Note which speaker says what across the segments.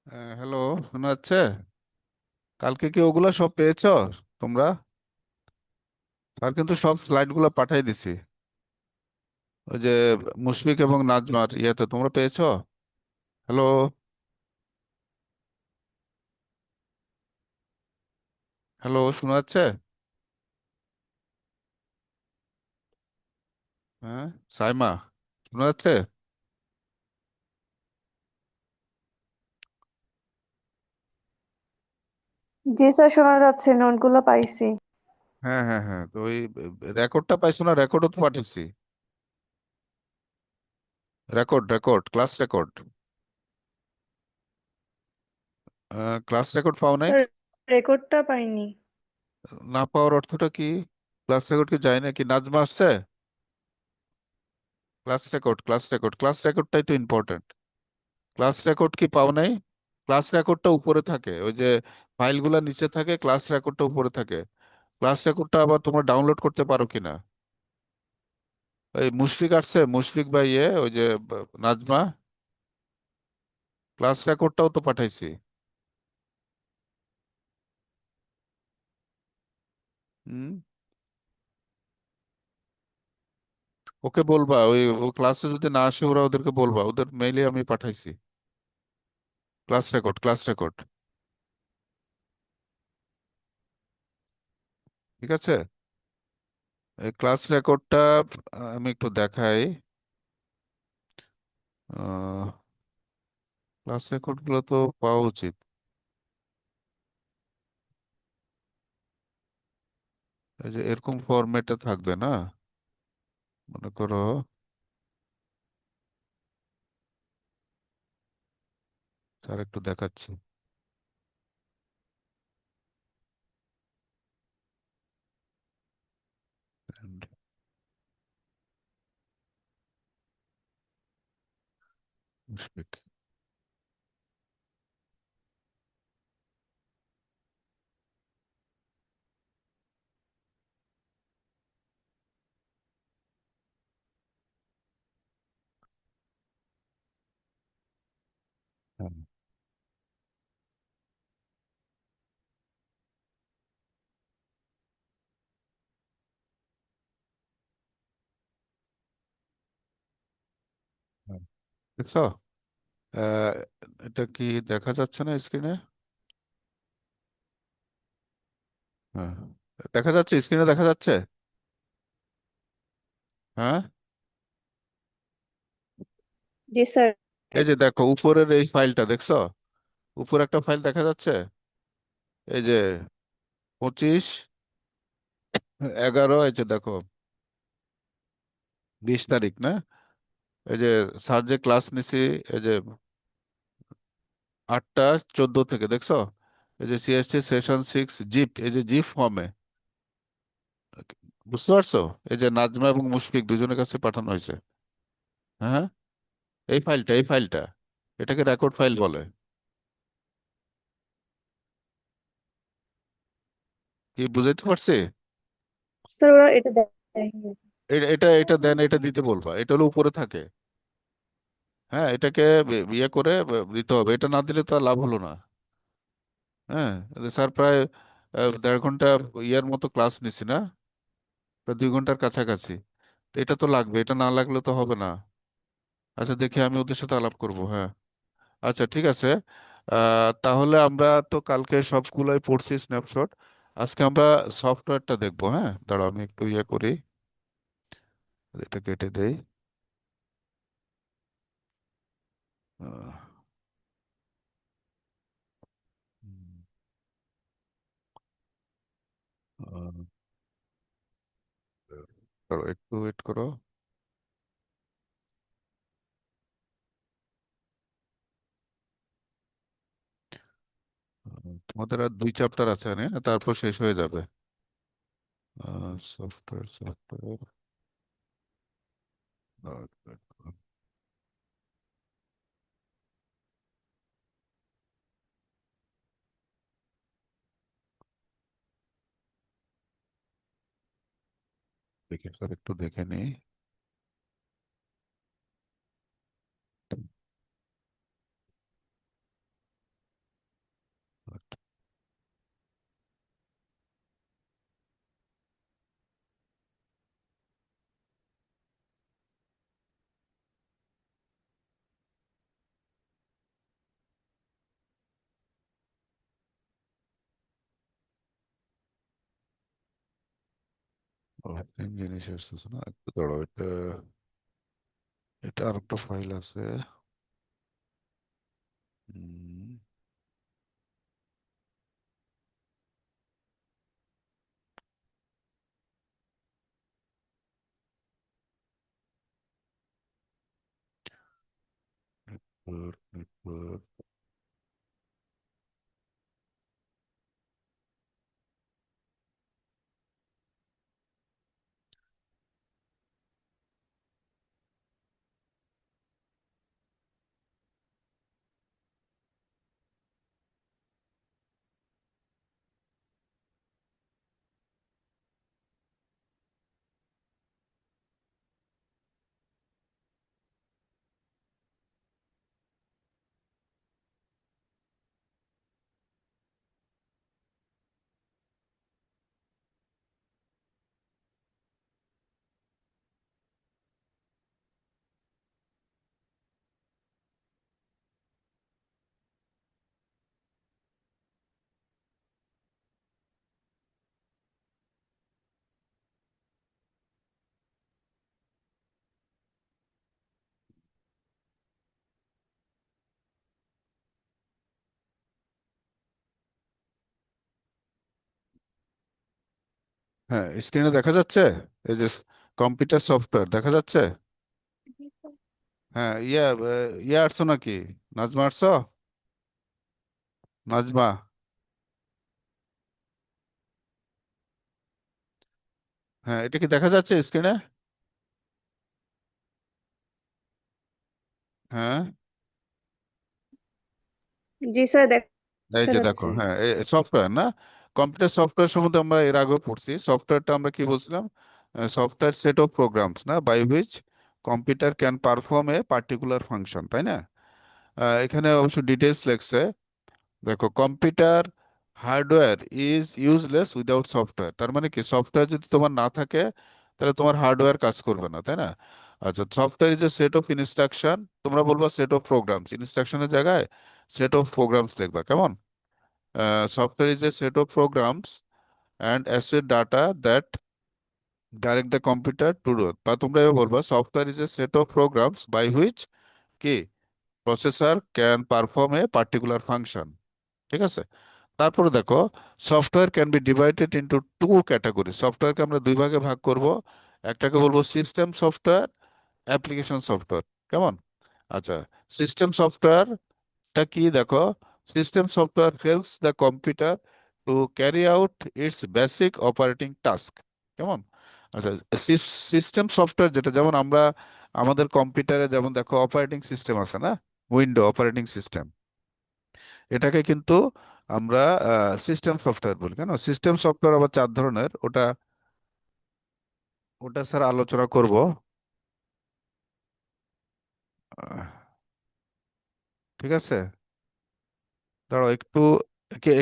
Speaker 1: Hello, শোনা যাচ্ছে? কালকে কি ওগুলা সব পেয়েছো তোমরা? আর কিন্তু সব স্লাইড গুলো পাঠাই দিছি। ওই যে মুশফিক এবং নাজমার ইয়েতে তোমরা পেয়েছো? হ্যালো? হ্যালো, শোনা যাচ্ছে? হ্যাঁ, সাইমা, শোনা যাচ্ছে?
Speaker 2: জি স্যার, শোনা যাচ্ছে, নোটগুলো পাইছি।
Speaker 1: হ্যাঁ হ্যাঁ হ্যাঁ, তো ওই রেকর্ডটা পাইছো না? রেকর্ডও তো পাঠিয়েছি। Record class record. Class record পাও নাই?
Speaker 2: স্যার, রেকর্ডটা পাইনি।
Speaker 1: না পাওয়ার অর্থটা কি? ক্লাস রেকর্ড কি যায় নাকি? নাজমা আসছে? ক্লাস রেকর্ডটাই তো ইম্পর্টেন্ট। ক্লাস রেকর্ড কি পাও নাই? ক্লাস রেকর্ডটা উপরে থাকে, ওই যে ফাইলগুলো নিচে থাকে, ক্লাস রেকর্ডটা উপরে থাকে। ক্লাস রেকর্ডটা আবার তোমরা ডাউনলোড করতে পারো কিনা? ওই মুশফিক আসছে, মুশফিক ভাই, ওই যে নাজমা, ক্লাস রেকর্ডটাও তো পাঠাইছি। হুম। ওকে বলবা, ওই ও ক্লাসে যদি না আসে, ওরা ওদেরকে বলবা, ওদের মেইলে আমি পাঠাইছি। Class record. ঠিক আছে। এই ক্লাস রেকর্ডটা আমি একটু দেখাই। ক্লাস রেকর্ড গুলো তো পাওয়া উচিত। এই যে এরকম ফরম্যাটে থাকবে না, মনে করো। স্যার একটু দেখাচ্ছি। And মুশফিক। হ্যাঁ, হ্যাঁ। দেখছো? আহ, এটা কি দেখা যাচ্ছে না স্ক্রিনে? হ্যাঁ, দেখা যাচ্ছে, স্ক্রিনে দেখা যাচ্ছে। হ্যাঁ,
Speaker 2: জি স্যার।
Speaker 1: এই যে দেখো উপরের এই ফাইলটা দেখছো? উপরে একটা ফাইল দেখা যাচ্ছে। এই যে 25/11, এই যে দেখো, 20 তারিখ না? এই যে স্যার যে ক্লাস নিছি, এই যে 8টা 14 থেকে দেখছো? এই যে সিএসটি সেশন 6 জিপ, এই যে জিপ ফর্মে, বুঝতে পারছো? এই যে নাজমা এবং মুশফিক দুজনের কাছে পাঠানো হয়েছে। হ্যাঁ, এই ফাইলটা এটাকে রেকর্ড ফাইল বলে। কি বুঝাইতে পারছি?
Speaker 2: স্যার, ওরা এটা দেয়নি।
Speaker 1: এটা দেন, এটা দিতে বলবা, এটা হলো উপরে থাকে। হ্যাঁ, এটাকে ইয়ে করে দিতে হবে, এটা না দিলে তো আর লাভ হলো না। হ্যাঁ, স্যার প্রায় 1.5 ঘন্টা ইয়ার মতো ক্লাস নিছি না? প্রায় 2 ঘন্টার কাছাকাছি। তো এটা তো লাগবে, এটা না লাগলে তো হবে না। আচ্ছা, দেখি আমি ওদের সাথে আলাপ করব। হ্যাঁ, আচ্ছা ঠিক আছে। তাহলে আমরা তো কালকে সবগুলোই পড়ছি স্ন্যাপশট। আজকে আমরা সফটওয়্যারটা দেখবো। হ্যাঁ, দাঁড়াও আমি একটু ইয়ে করি, এটা কেটে দেই। আহ, হুম, আহ, দাঁড়াও, একটু ওয়েট করো। তোমাদের আর 2 চ্যাপ্টার আছে না, তারপর শেষ হয়ে যাবে। সফটওয়্যার দেখে স্যার, একটু দেখে নিই। সেম জিনিস আসতেছে না, একটু দাঁড়াও, এটা এটা আর একটা ফাইল আছে। হুম, নেটওয়ার্ক। হ্যাঁ, স্ক্রিনে দেখা যাচ্ছে, এই যে কম্পিউটার সফটওয়্যার দেখা যাচ্ছে। হ্যাঁ, ইয়া আসছো নাকি? নাজমা আসছো? নাজমা, হ্যাঁ, এটা কি দেখা যাচ্ছে স্ক্রিনে? হ্যাঁ,
Speaker 2: জি স্যার,
Speaker 1: এই
Speaker 2: দেখা
Speaker 1: যে দেখো,
Speaker 2: যাচ্ছে।
Speaker 1: হ্যাঁ, সফটওয়্যার না, কম্পিউটার সফটওয়্যার সম্বন্ধে আমরা এর আগেও পড়ছি। সফটওয়্যারটা আমরা কি বলছিলাম? সফটওয়্যার সেট অফ প্রোগ্রামস না, by which computer can perform a particular function, তাই না? এখানে অবশ্য ডিটেলস লেখছে। দেখো, computer hardware is useless without software. তার মানে কি, সফটওয়্যার যদি তোমার না থাকে তাহলে তোমার হার্ডওয়্যার কাজ করবে না, তাই না? আচ্ছা, software is a set of instruction, তোমরা বলবা সেট অফ প্রোগ্রামস, ইনস্ট্রাকশনের জায়গায় সেট অফ প্রোগ্রামস লিখবা, কেমন? Software is a set of programs and asset data that direct the computer to do, বা তোমরা এভাবে বলবা software is a set of programs by which কি processor can perform a particular function. ঠিক আছে? তারপরে দেখো, software can be divided into two category. সফটওয়্যারকে আমরা দুই ভাগে ভাগ করব। একটাকে বলবো সিস্টেম সফটওয়্যার, অ্যাপ্লিকেশন সফটওয়্যার, কেমন? আচ্ছা, সিস্টেম সফটওয়্যার টা কি দেখো, system software helps the computer to carry out its basic operating task, কেমন? আচ্ছা, সিস্টেম সফটওয়্যার যেটা, যেমন আমরা আমাদের কম্পিউটারে যেমন দেখো অপারেটিং সিস্টেম আছে না, উইন্ডো অপারেটিং সিস্টেম, এটাকে কিন্তু আমরা সিস্টেম সফটওয়্যার বলি। কেন সিস্টেম সফটওয়্যার আবার চার ধরনের, ওটা ওটা স্যার আলোচনা করব। আহ, ঠিক আছে, দাঁড়াও একটু,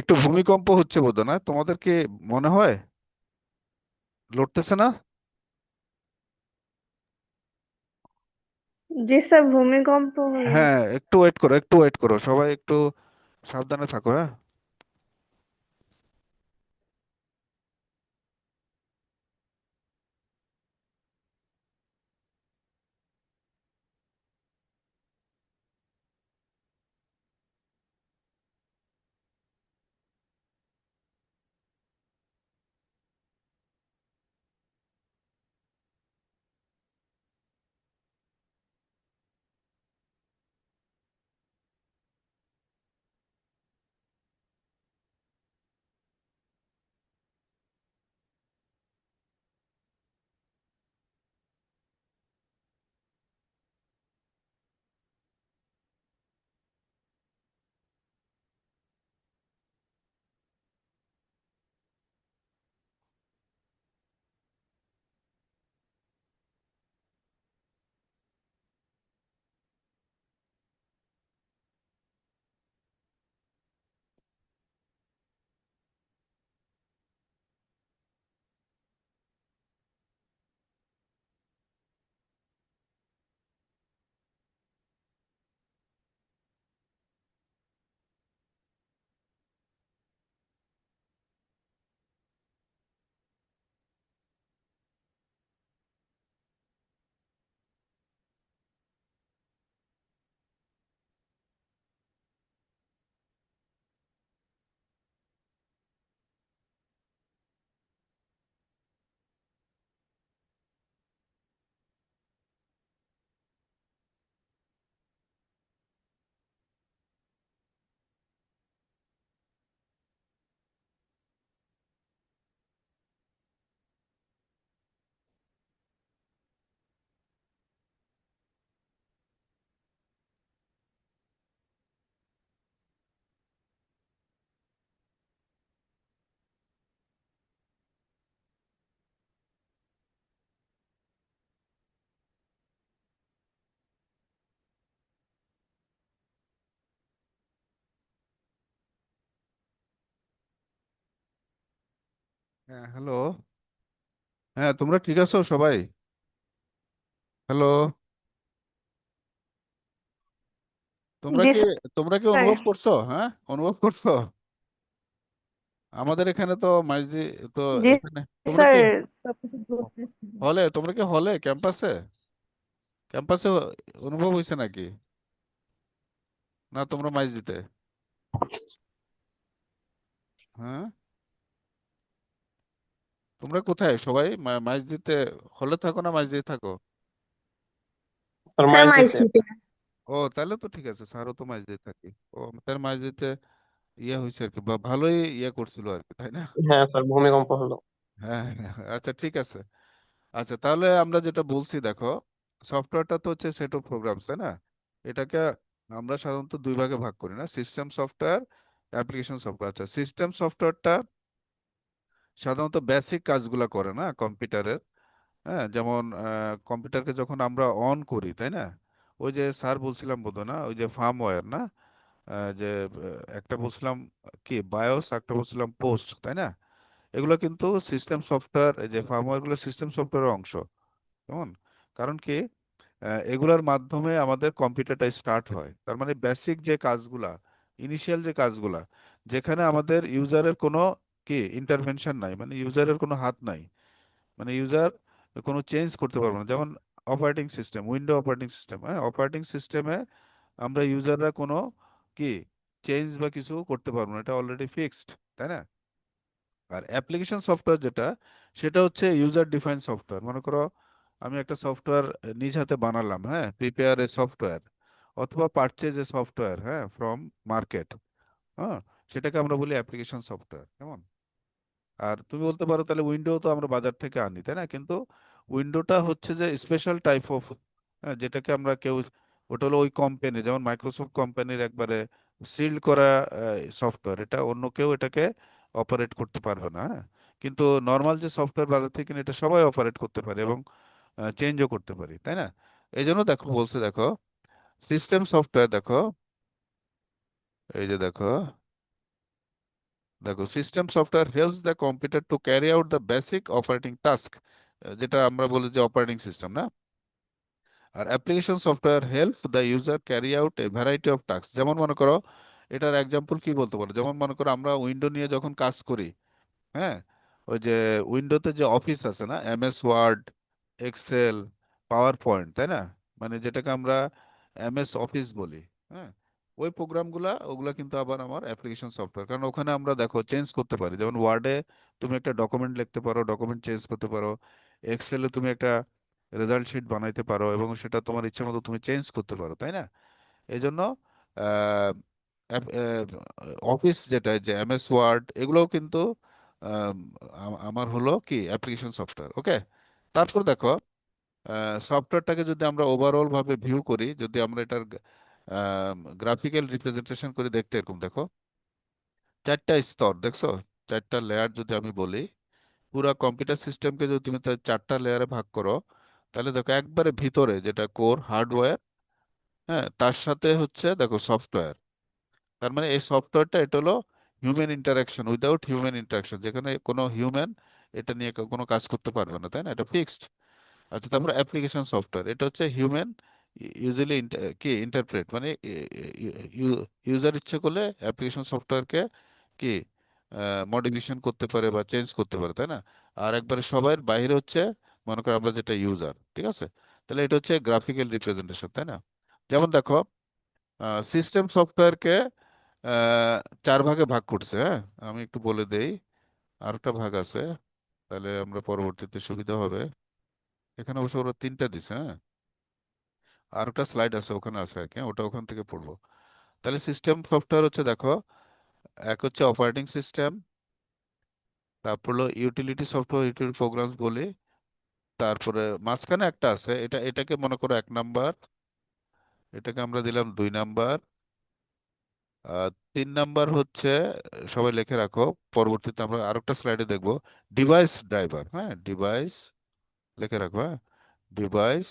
Speaker 1: একটু ভূমিকম্প হচ্ছে বোধহয়, না তোমাদের কি মনে হয়? লড়তেছে না?
Speaker 2: জি স্যার, ভূমিকম্প হলো।
Speaker 1: হ্যাঁ, একটু ওয়েট করো, একটু ওয়েট করো, সবাই একটু সাবধানে থাকো, হ্যাঁ। হ্যাঁ, হ্যালো। হ্যাঁ, তোমরা ঠিক আছো সবাই? হ্যালো। তোমরা
Speaker 2: জি
Speaker 1: কি তোমরা কি
Speaker 2: স্যার।
Speaker 1: অনুভব করছো? হ্যাঁ, অনুভব করছো? আমাদের এখানে তো মাইজদি, তো
Speaker 2: জি
Speaker 1: এখানে তোমরা
Speaker 2: স্যার,
Speaker 1: কি
Speaker 2: সবকিছু বলতেছি।
Speaker 1: হলে ক্যাম্পাসে ক্যাম্পাসে অনুভব হয়েছে নাকি? না তোমরা মাইজদিতে? হ্যাঁ, তোমরা কোথায় সবাই? মাইজদিতে হলে থাকো না মাইজদিতে থাকো?
Speaker 2: স্যার
Speaker 3: ফরমাইশ দিতে।
Speaker 2: মাইসিতে।
Speaker 1: ও, তাহলে তো ঠিক আছে, স্যারও তো মাইজদিতে থাকি। ও, তার মাইজদিতে ইয়ে হয়েছে আর কি, বা ভালোই ইয়ে করছিল আর কি, তাই না?
Speaker 3: হ্যাঁ স্যার, ভূমিকম্প হলো।
Speaker 1: হ্যাঁ, হ্যাঁ, হ্যাঁ, আচ্ছা ঠিক আছে। আচ্ছা, তাহলে আমরা যেটা বলছি দেখো, সফটওয়্যারটা তো হচ্ছে সেট অফ প্রোগ্রামস, তাই না? এটাকে আমরা সাধারণত দুই ভাগে ভাগ করি না, সিস্টেম সফটওয়্যার, অ্যাপ্লিকেশন সফটওয়্যার। আচ্ছা, সিস্টেম সফটওয়্যারটা সাধারণত বেসিক কাজগুলা করে না কম্পিউটারের। হ্যাঁ, যেমন কম্পিউটারকে যখন আমরা অন করি, তাই না? ওই যে স্যার বলছিলাম বোধহয়, না ওই যে ফার্মওয়্যার, না যে একটা বলছিলাম কি বায়োস, একটা বলছিলাম পোস্ট, তাই না? এগুলো কিন্তু সিস্টেম সফটওয়্যার, এই যে ফার্মওয়্যার গুলো সিস্টেম সফটওয়্যারের অংশ। কেমন? কারণ কি, এগুলোর মাধ্যমে আমাদের কম্পিউটারটা স্টার্ট হয়। তার মানে বেসিক যে কাজগুলা, ইনিশিয়াল যে কাজগুলা, যেখানে আমাদের ইউজারের কোনো কি ইন্টারভেনশন নাই, মানে ইউজারের কোনো হাত নাই, মানে ইউজার কোনো চেঞ্জ করতে পারবো না। যেমন operating system, window operating system, হ্যাঁ, অপারেটিং সিস্টেমে আমরা ইউজাররা কোনো কি চেঞ্জ বা কিছু করতে পারবো না, এটা অলরেডি ফিক্সড, তাই না? আর অ্যাপ্লিকেশন সফটওয়্যার যেটা, সেটা হচ্ছে ইউজার ডিফাইন সফটওয়্যার। মনে করো আমি একটা সফটওয়্যার নিজ হাতে বানালাম, হ্যাঁ, প্রিপেয়ার এ সফটওয়্যার অথবা পারচেজ এ সফটওয়্যার, হ্যাঁ, ফ্রম মার্কেট। হ্যাঁ, সেটাকে আমরা বলি অ্যাপ্লিকেশন সফটওয়্যার। কেমন? আর তুমি বলতে পারো তাহলে উইন্ডো তো আমরা বাজার থেকে আনি, তাই না? কিন্তু উইন্ডোটা হচ্ছে যে স্পেশাল টাইপ অফ, যেটাকে আমরা কেউ, ওটা হলো ওই কোম্পানি, যেমন মাইক্রোসফট কোম্পানির একবারে সিল্ড করা সফটওয়্যার, এটা অন্য কেউ এটাকে অপারেট করতে পারবে না। হ্যাঁ, কিন্তু নর্মাল যে সফটওয়্যার বাজার থেকে কিনে, এটা সবাই অপারেট করতে পারে এবং চেঞ্জও করতে পারি, তাই না? এই জন্য দেখো বলছে, দেখো সিস্টেম সফটওয়্যার, দেখো এই যে দেখো, দেখো system software helps the computer to carry out the basic operating task, যেটা আমরা বলি যে অপারেটিং সিস্টেম, না? আর application software help the user carry out a variety of task. যেমন মনে করো, এটার এক্সাম্পল কি বলতে পারো, যেমন মনে করো আমরা উইন্ডো নিয়ে যখন কাজ করি, হ্যাঁ, ওই যে উইন্ডোতে যে অফিস আছে না, MS Word, Excel, PowerPoint, তাই না? মানে যেটাকে আমরা এমএস অফিস বলি। হ্যাঁ, ওই প্রোগ্রামগুলা ওগুলা কিন্তু আবার আমার অ্যাপ্লিকেশন সফটওয়্যার, কারণ ওখানে আমরা দেখো চেঞ্জ করতে পারি। যেমন ওয়ার্ডে তুমি একটা ডকুমেন্ট লিখতে পারো, ডকুমেন্ট চেঞ্জ করতে পারো। এক্সেলে তুমি একটা রেজাল্ট শিট বানাইতে পারো এবং সেটা তোমার ইচ্ছে মতো তুমি চেঞ্জ করতে পারো, তাই না? এই জন্য অফিস যেটা, যে এমএস ওয়ার্ড, এগুলোও কিন্তু আম, আমার হলো কি অ্যাপ্লিকেশন সফটওয়্যার। ওকে, তারপর দেখো সফটওয়্যারটাকে যদি আমরা ওভারঅল ভাবে ভিউ করি, যদি আমরা এটার গ্রাফিক্যাল রিপ্রেজেন্টেশন করে দেখতে, এরকম দেখো চারটা স্তর দেখছো, চারটা লেয়ার যদি আমি বলি, পুরো কম্পিউটার সিস্টেমকে যদি তুমি তার চারটা লেয়ারে ভাগ করো, তাহলে দেখো একবারে ভিতরে যেটা কোর হার্ডওয়্যার, হ্যাঁ, তার সাথে হচ্ছে দেখো সফটওয়্যার। তার মানে এই সফটওয়্যারটা, এটা হলো human interaction, without human interaction, যেখানে কোনো হিউম্যান এটা নিয়ে কোনো কাজ করতে পারবে না, তাই না? এটা ফিক্সড। আচ্ছা, তারপর অ্যাপ্লিকেশন সফটওয়্যার, এটা হচ্ছে হিউম্যান ইউজুয়ালি কি ইন্টারপ্রেট, মানে ইউজার ইচ্ছে করলে অ্যাপ্লিকেশন সফটওয়্যারকে কি মডিফিকেশন করতে পারে বা চেঞ্জ করতে পারে, তাই না? আর একবারে সবার বাইরে হচ্ছে, মনে করো আমরা যেটা ইউজার, ঠিক আছে? তাহলে এটা হচ্ছে গ্রাফিক্যাল রিপ্রেজেন্টেশন, তাই না? যেমন দেখো সিস্টেম সফটওয়্যারকে আহ, চার ভাগে ভাগ করছে, হ্যাঁ, আমি একটু বলে দেই। আরেকটা ভাগ আছে, তাহলে আমরা পরবর্তীতে সুবিধা হবে। এখানে অবশ্য ওরা তিনটা দিছে, হ্যাঁ, আর একটা স্লাইড আছে ওখানে আছে আর কি, হ্যাঁ, ওটা ওখান থেকে পড়বো। তাহলে সিস্টেম সফটওয়্যার হচ্ছে দেখো, এক হচ্ছে অপারেটিং সিস্টেম, তারপর হলো ইউটিলিটি সফটওয়্যার, ইউটিলিটি প্রোগ্রামস বলি। তারপরে মাঝখানে একটা আছে, এটাকে মনে করো 1 নাম্বার, এটাকে আমরা দিলাম 2 নাম্বার। 3 নাম্বার হচ্ছে, সবাই লিখে রাখো, পরবর্তীতে আমরা আরেকটা স্লাইডে দেখবো, ডিভাইস ড্রাইভার। হ্যাঁ, ডিভাইস লিখে রাখো, হ্যাঁ, ডিভাইস,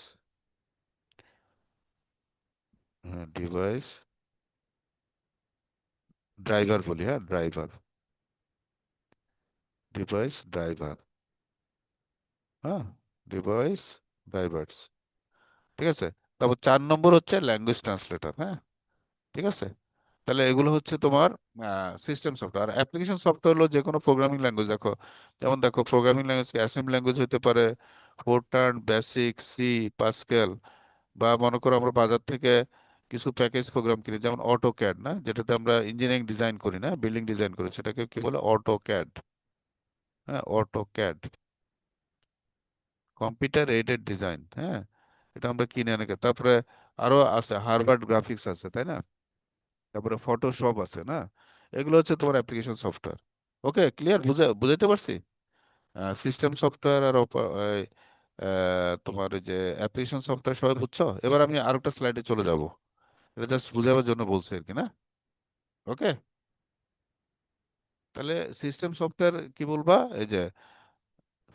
Speaker 1: হ্যাঁ, ডিভাইস ড্রাইভার বলি, হ্যাঁ, ড্রাইভার। Device driver. হ্যাঁ, ডিভাইস ড্রাইভার্স। ঠিক আছে। তারপর 4 নম্বর হচ্ছে ল্যাঙ্গুয়েজ ট্রান্সলেটর। হ্যাঁ, ঠিক আছে। তাহলে এগুলো হচ্ছে তোমার সিস্টেম সফটওয়্যার। অ্যাপ্লিকেশন সফটওয়্যার হলো যে কোনো প্রোগ্রামিং ল্যাঙ্গুয়েজ। দেখো, যেমন দেখো প্রোগ্রামিং ল্যাঙ্গুয়েজ অ্যাসেম্বলি ল্যাঙ্গুয়েজ হতে পারে, ফোরটার্ন, বেসিক, সি, পাসকেল, বা মনে করো আমরা বাজার থেকে কিছু প্যাকেজ প্রোগ্রাম কিনি, যেমন অটো ক্যাড, না, যেটাতে আমরা ইঞ্জিনিয়ারিং ডিজাইন করি, না, বিল্ডিং ডিজাইন করি, সেটাকে কি বলে? AutoCAD. হ্যাঁ, AutoCAD, computer aided design. হ্যাঁ, এটা আমরা কিনে অনেকে। তারপরে আরো আছে হার্ভার্ড গ্রাফিক্স আছে, তাই না? তারপরে ফটোশপ আছে, না? এগুলো হচ্ছে তোমার অ্যাপ্লিকেশন সফটওয়্যার। ওকে, ক্লিয়ার? বুঝাইতে পারছি? সিস্টেম সফটওয়্যার আর তোমার ওই যে অ্যাপ্লিকেশন সফটওয়্যার সবাই বুঝছো? এবার আমি আরেকটা স্লাইডে চলে যাব, এটা জাস্ট বুঝাবার জন্য বলছি আর কি, না? ওকে। তাহলে সিস্টেম সফটওয়্যার কি বলবা? এই যে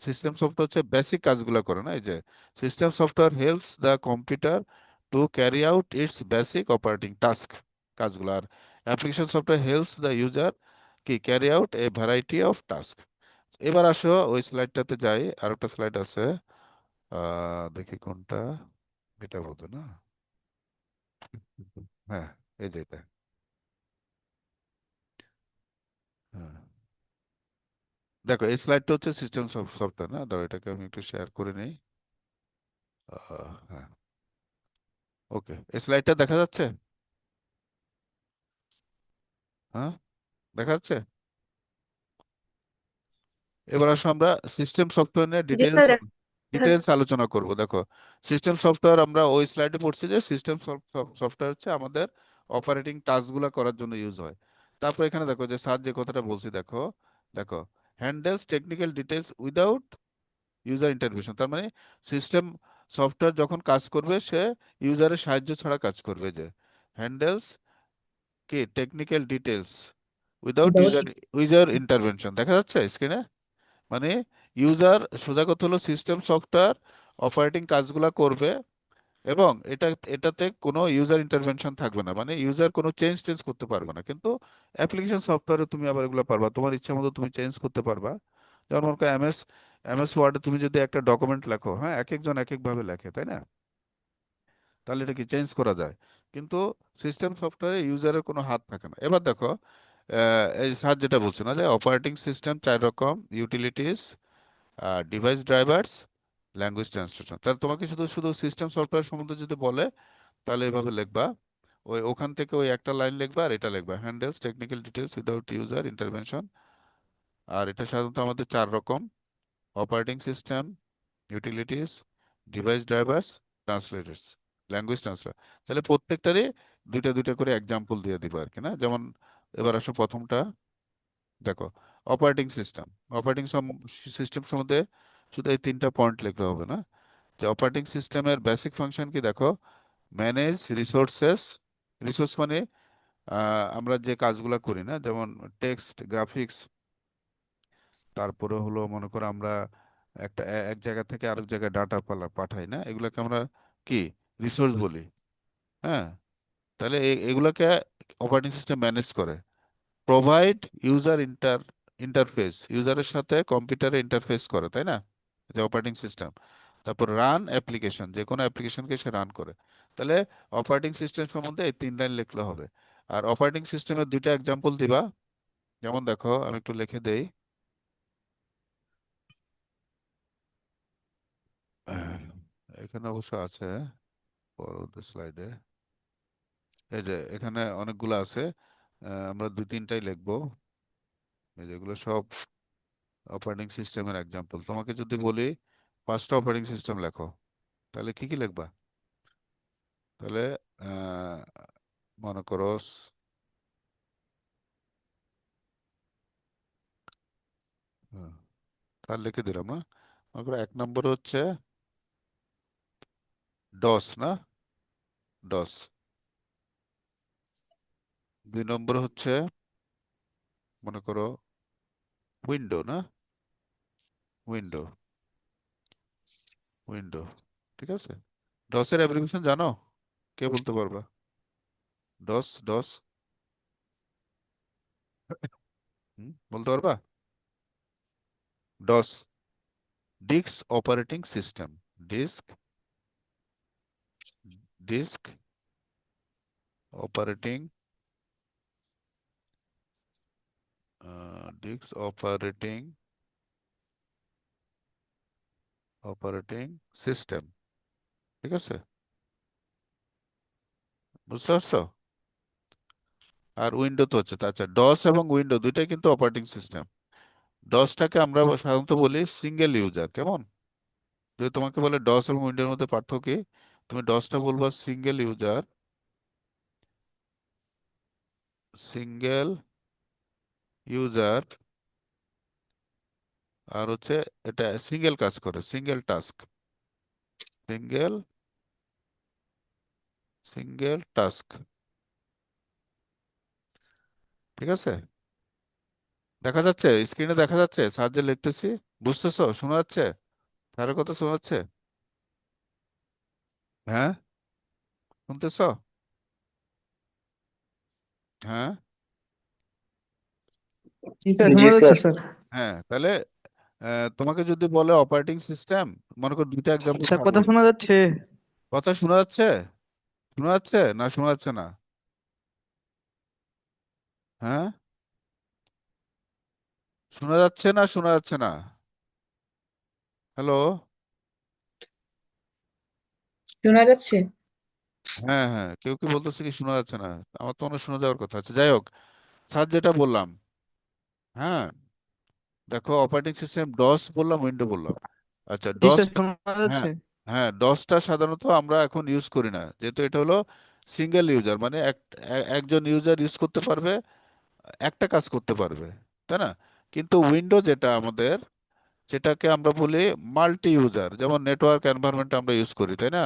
Speaker 1: সিস্টেম সফটওয়্যার হচ্ছে বেসিক কাজগুলো করে, না? এই যে system software helps the computer to carry out its basic operating task, কাজগুলো। আর application software helps the user কি carry out a variety of task. এবার আসো ওই স্লাইডটাতে যাই, আর একটা স্লাইড আছে, দেখি কোনটা, এটা বলতো না? হ্যাঁ, এই যে এটা। হ্যাঁ, দেখো এই স্লাইডটা হচ্ছে সিস্টেম সফটওয়্যার, না? ধরো এটাকে আমি একটু শেয়ার করে নিই। হ্যাঁ, ওকে, এই স্লাইডটা দেখা যাচ্ছে? হ্যাঁ, দেখা যাচ্ছে। এবার আসো আমরা সিস্টেম সফটওয়্যার নিয়ে
Speaker 2: জি স্যার, দেখা
Speaker 1: ডিটেলস
Speaker 2: যাচ্ছে।
Speaker 1: আলোচনা করব। দেখো, সিস্টেম সফটওয়্যার আমরা ওই স্লাইডে পড়ছি যে সিস্টেম সফটওয়্যার হচ্ছে আমাদের অপারেটিং টাস্কগুলো করার জন্য ইউজ হয়। তারপর এখানে দেখো যে স্যার যে কথাটা বলছি, দেখো, দেখো, handles technical details without user intervention. তার মানে সিস্টেম সফটওয়্যার যখন কাজ করবে সে ইউজারের সাহায্য ছাড়া কাজ করবে। যে হ্যান্ডেলস কি technical details without user intervention, দেখা যাচ্ছে স্ক্রিনে? মানে ইউজার, সোজা কথা হলো সিস্টেম সফটওয়্যার অপারেটিং কাজগুলা করবে, এবং এটাতে কোনো ইউজার ইন্টারভেনশন থাকবে না, মানে ইউজার কোনো চেঞ্জ টেঞ্জ করতে পারবে না। কিন্তু অ্যাপ্লিকেশন সফটওয়্যারে তুমি আবার এগুলো পারবা, তোমার ইচ্ছা মতো তুমি চেঞ্জ করতে পারবা। যেমন মনে করো এমএস ওয়ার্ডে তুমি যদি একটা ডকুমেন্ট লেখো, হ্যাঁ, এক একজন এক এক ভাবে লেখে, তাই না? তাহলে এটা কি চেঞ্জ করা যায়। কিন্তু সিস্টেম সফটওয়্যারে ইউজারের কোনো হাত থাকে না। এবার দেখো, এই স্যার যেটা বলছে না, যে অপারেটিং সিস্টেম 4 রকম: utilities, device drivers, language translation. তাহলে তোমাকে শুধু শুধু সিস্টেম সফটওয়্যার সম্বন্ধে যদি বলে, তাহলে এভাবে লিখবা, ওখান থেকে ওই একটা লাইন লিখবা, আর এটা লিখবা, handles technical details without user intervention. আর এটা সাধারণত আমাদের 4 রকম: operating system, utilities, device drivers, translators, language translator. তাহলে প্রত্যেকটারই দুইটা দুইটা করে এক্সাম্পল দিয়ে দিবা আর কি, না? যেমন এবার আসো প্রথমটা, দেখো, অপারেটিং সিস্টেম। অপারেটিং সিস্টেম সম্বন্ধে শুধু এই 3টা পয়েন্ট লিখলে হবে না। যে অপারেটিং সিস্টেমের বেসিক ফাংশন কি, দেখো, ম্যানেজ রিসোর্সেস। রিসোর্স মানে আমরা যে কাজগুলো করি, না, যেমন টেক্সট, গ্রাফিক্স, তারপরে হলো মনে করো আমরা এক জায়গা থেকে আরেক জায়গায় ডাটা পাঠাই, না, এগুলোকে আমরা কি রিসোর্স বলি। হ্যাঁ, তাহলে এগুলোকে অপারেটিং সিস্টেম ম্যানেজ করে। প্রোভাইড ইউজার ইন্টারফেস, ইউজারের সাথে কম্পিউটারে ইন্টারফেস করে, তাই না? যে অপারেটিং সিস্টেম। তারপর রান অ্যাপ্লিকেশন, যে কোনো অ্যাপ্লিকেশনকে সে রান করে। তাহলে অপারেটিং সিস্টেম সম্বন্ধে এই 3 লাইন লিখলে হবে। আর অপারেটিং সিস্টেমের দুইটা এক্সাম্পল দিবা। যেমন দেখো, আমি একটু লিখে দেই। এখানে অবশ্য আছে পরবর্তী স্লাইডে। এই যে এখানে অনেকগুলো আছে, আমরা 2-3টাই লিখবো। এই যেগুলো সব অপারেটিং সিস্টেমের এক্সাম্পল। তোমাকে যদি বলি 5টা অপারেটিং সিস্টেম লেখো, তাহলে কি কি লিখবা? তাহলে আহ, মনে করো হুম, তাহলে লিখে দিলাম, হ্যাঁ। মনে করো 1 নম্বর হচ্ছে ডস, না, ডস। 2 নম্বর হচ্ছে মনে করো উইন্ডো, না, উইন্ডো, উইন্ডো। ঠিক আছে। ডসের অ্যাব্রিভিয়েশন জানো? কে বলতে পারবা? ডস, ডস, বলতে পারবা? DOS, disk operating system. Disk, disk operating, disk operating, operating system. ঠিক আছে, বুঝতে পারছো? আর উইন্ডো তো হচ্ছে, আচ্ছা ডস এবং উইন্ডো দুইটাই কিন্তু অপারেটিং সিস্টেম। ডসটাকে আমরা সাধারণত বলি সিঙ্গেল ইউজার, কেমন? যদি তোমাকে বলে ডস এবং উইন্ডোর মধ্যে পার্থক্য কি, তুমি ডসটা বলবা সিঙ্গেল ইউজার, সিঙ্গেল ইউজার, আর হচ্ছে এটা সিঙ্গেল কাজ করে, single task, single, single task. ঠিক আছে, দেখা যাচ্ছে স্ক্রিনে, দেখা যাচ্ছে স্যার যে লিখতেছি, বুঝতেছো? শোনা যাচ্ছে স্যারের কথা? শোনা যাচ্ছে? হ্যাঁ, শুনতেছো? হ্যাঁ,
Speaker 3: জি স্যার,
Speaker 4: জি
Speaker 3: শোনা যাচ্ছে
Speaker 4: স্যার।
Speaker 3: স্যার।
Speaker 1: হ্যাঁ, তাহলে তোমাকে যদি বলে অপারেটিং সিস্টেম, মনে করো দুইটা এক্সাম্পল
Speaker 3: স্যার
Speaker 1: থাকলো।
Speaker 3: কথা শোনা যাচ্ছে?
Speaker 1: কথা শোনা যাচ্ছে? শোনা যাচ্ছে না শোনা যাচ্ছে না? হ্যাঁ, শোনা যাচ্ছে না শোনা যাচ্ছে না? হ্যালো?
Speaker 2: শোনা যাচ্ছে।
Speaker 1: হ্যাঁ হ্যাঁ, কেউ কি বলতেছে কি শোনা যাচ্ছে না? আমার তো মনে হয় শোনা যাওয়ার কথা আছে। যাই হোক, স্যার যেটা বললাম, হ্যাঁ, দেখো অপারেটিং সিস্টেম ডস বললাম, উইন্ডো বললাম। আচ্ছা
Speaker 3: জি
Speaker 1: ডস,
Speaker 3: স্যার, শোনা
Speaker 1: হ্যাঁ,
Speaker 3: যাচ্ছে।
Speaker 1: হ্যাঁ ডসটা সাধারণত আমরা এখন ইউজ করি না, যেহেতু এটা হলো সিঙ্গেল ইউজার, মানে একজন ইউজার ইউজ করতে পারবে, একটা কাজ করতে পারবে, তাই না? কিন্তু উইন্ডো যেটা আমাদের, সেটাকে আমরা বলি মাল্টি ইউজার, যেমন নেটওয়ার্ক এনভায়রনমেন্টে আমরা ইউজ করি, তাই না?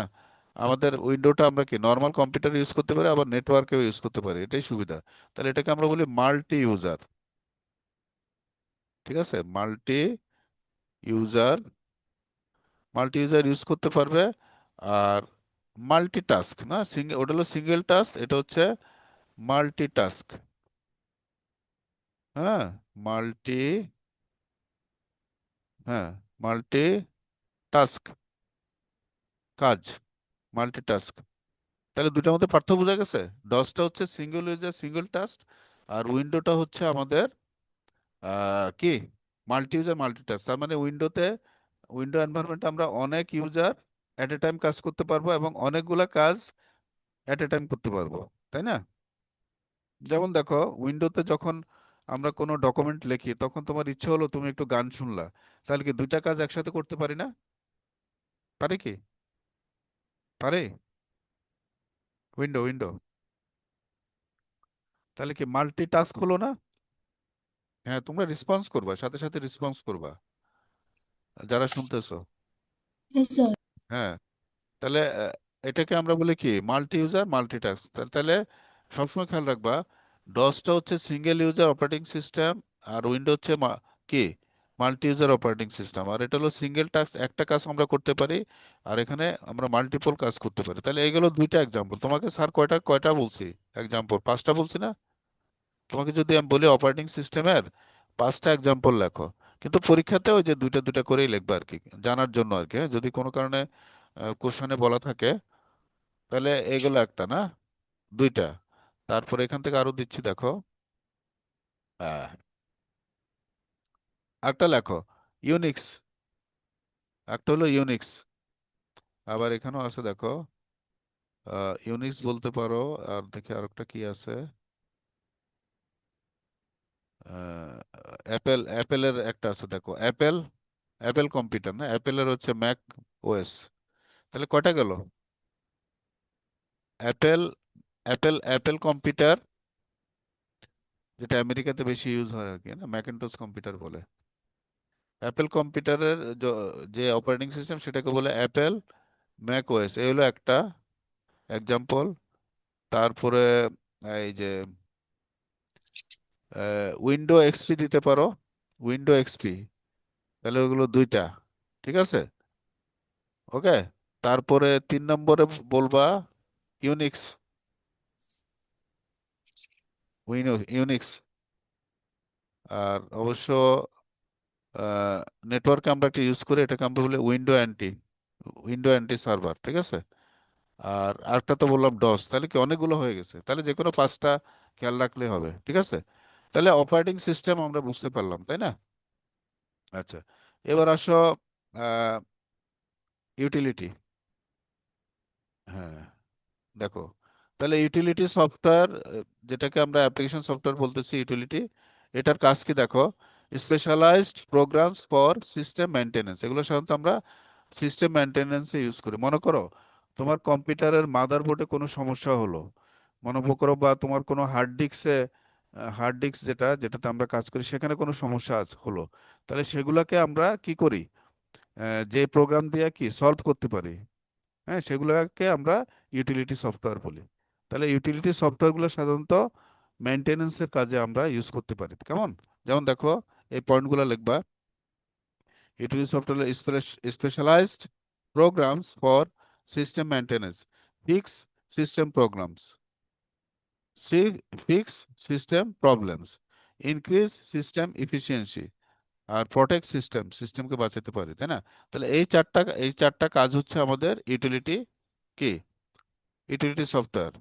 Speaker 1: আমাদের উইন্ডোটা আমরা কি নর্মাল কম্পিউটার ইউজ করতে পারি, আবার নেটওয়ার্কেও ইউজ করতে পারি, এটাই সুবিধা। তাহলে এটাকে আমরা বলি মাল্টি ইউজার। ঠিক আছে, multi user, multi user use করতে পারবে। আর মাল্টি টাস্ক না, সিঙ্গেল, ওটা হলো সিঙ্গেল টাস্ক, এটা হচ্ছে মাল্টি টাস্ক। হ্যাঁ, মাল্টি, হ্যাঁ, মাল্টি টাস্ক, কাজ, মাল্টি টাস্ক। তাহলে দুটার মধ্যে পার্থক্য বোঝা গেছে? ডসটা হচ্ছে সিঙ্গেল ইউজার, সিঙ্গেল টাস্ক, আর উইন্ডোটা হচ্ছে আমাদের কি মাল্টি ইউজার, মাল্টি টাস্ক। তার মানে উইন্ডোতে, উইন্ডো এনভায়রনমেন্টে আমরা অনেক ইউজার এট এ টাইম কাজ করতে পারবো এবং অনেকগুলা কাজ এট এ টাইম করতে পারবো, তাই না? যেমন দেখো, উইন্ডোতে যখন আমরা কোনো ডকুমেন্ট লিখি, তখন তোমার ইচ্ছে হলো তুমি একটু গান শুনলা, তাহলে কি দুইটা কাজ একসাথে করতে পারি না? পারি কি? পারি? উইন্ডো, উইন্ডো, তাহলে কি মাল্টি টাস্ক হলো না? হ্যাঁ, তোমরা রেসপন্স করবা, সাথে সাথে রেসপন্স করবা যারা শুনতেছো।
Speaker 2: হ্যাঁ স্যার।
Speaker 1: হ্যাঁ, তাহলে এটাকে আমরা বলি কি মাল্টি ইউজার, মাল্টি টাস্ক। তাহলে সবসময় খেয়াল রাখবা, ডসটা হচ্ছে সিঙ্গেল ইউজার অপারেটিং সিস্টেম, আর উইন্ডো হচ্ছে কি মাল্টি ইউজার অপারেটিং সিস্টেম। আর এটা হলো সিঙ্গেল টাস্ক, একটা কাজ আমরা করতে পারি, আর এখানে আমরা মাল্টিপল কাজ করতে পারি। তাহলে এইগুলো দুইটা এক্সাম্পল। তোমাকে স্যার কয়টা কয়টা বলছি এক্সাম্পল? পাঁচটা বলছি না? তোমাকে যদি আমি বলি অপারেটিং সিস্টেমের পাঁচটা এক্সাম্পল লেখো, কিন্তু পরীক্ষাতে ওই যে দুইটা দুইটা করেই লিখবা আর কি, জানার জন্য আর কি, হ্যাঁ? যদি কোনো কারণে কোশ্চেনে বলা থাকে, তাহলে এগুলো একটা না, দুইটা। তারপরে এখান থেকে আরো দিচ্ছি, দেখো, আহ, একটা লেখো ইউনিক্স, একটা হলো ইউনিক্স। আবার এখানেও আছে দেখো, ইউনিক্স বলতে পারো। আর দেখি আরেকটা কি আছে, অ্যাপেল, অ্যাপেলের একটা আছে দেখো, অ্যাপেল, অ্যাপেল কম্পিউটার না, অ্যাপেলের হচ্ছে ম্যাক ওএস। তাহলে কয়টা গেল? অ্যাপেল, অ্যাপেল কম্পিউটার, যেটা আমেরিকাতে বেশি ইউজ হয় আর কি, না ম্যাকিনটশ কম্পিউটার বলে। অ্যাপেল কম্পিউটারের যে অপারেটিং সিস্টেম, সেটাকে বলে অ্যাপেল ম্যাক ওএস, এই হলো একটা এক্সাম্পল। তারপরে এই যে উইন্ডো এক্সপি দিতে পারো, উইন্ডো এক্সপি, তাহলে ওগুলো দুইটা। ঠিক আছে, ওকে। তারপরে তিন নম্বরে বলবা ইউনিক্স, ইউনিক্স। আর অবশ্য নেটওয়ার্কে আমরা একটা ইউজ করি, এটাকে আমরা বলি উইন্ডো অ্যান্টি সার্ভার, ঠিক আছে। আর আরেকটা তো বললাম ডস, তাহলে কি অনেকগুলো হয়ে গেছে, তাহলে যে কোনো পাঁচটা খেয়াল রাখলেই হবে, ঠিক আছে। তাহলে অপারেটিং সিস্টেম আমরা বুঝতে পারলাম, তাই না? আচ্ছা, এবার আসো ইউটিলিটি। হ্যাঁ, দেখো, তাহলে ইউটিলিটি সফটওয়্যার, যেটাকে আমরা অ্যাপ্লিকেশন সফটওয়্যার বলতেছি, ইউটিলিটি, এটার কাজ কি দেখো? Specialised programs for system maintenance, এগুলো সাধারণত আমরা সিস্টেম মেনটেনেন্সে ইউজ করি। মনে করো তোমার কম্পিউটারের মাদারবোর্ডে কোনো সমস্যা হলো, মনে করো, বা তোমার কোনো হার্ড ডিস্ক যেটাতে আমরা কাজ করি সেখানে কোনো সমস্যা হলো, তাহলে সেগুলোকে আমরা কি করি? যে প্রোগ্রাম দিয়ে কি সলভ করতে পারি, হ্যাঁ, সেগুলোকে আমরা ইউটিলিটি সফটওয়্যার বলি। তাহলে ইউটিলিটি সফটওয়্যারগুলো সাধারণত মেনটেনেন্সের কাজে আমরা ইউজ করতে পারি, কেমন? যেমন দেখো, এই পয়েন্টগুলো লিখবা। Utility software specialised programs for system maintenance, fix system programs, fix system problems, increase system efficiency, আর প্রোটেক্ট সিস্টেমকে বাঁচাতে পারি, তাই না? তাহলে এই চারটা কাজ হচ্ছে আমাদের ইউটিলিটি, কি, ইউটিলিটি সফটওয়্যার।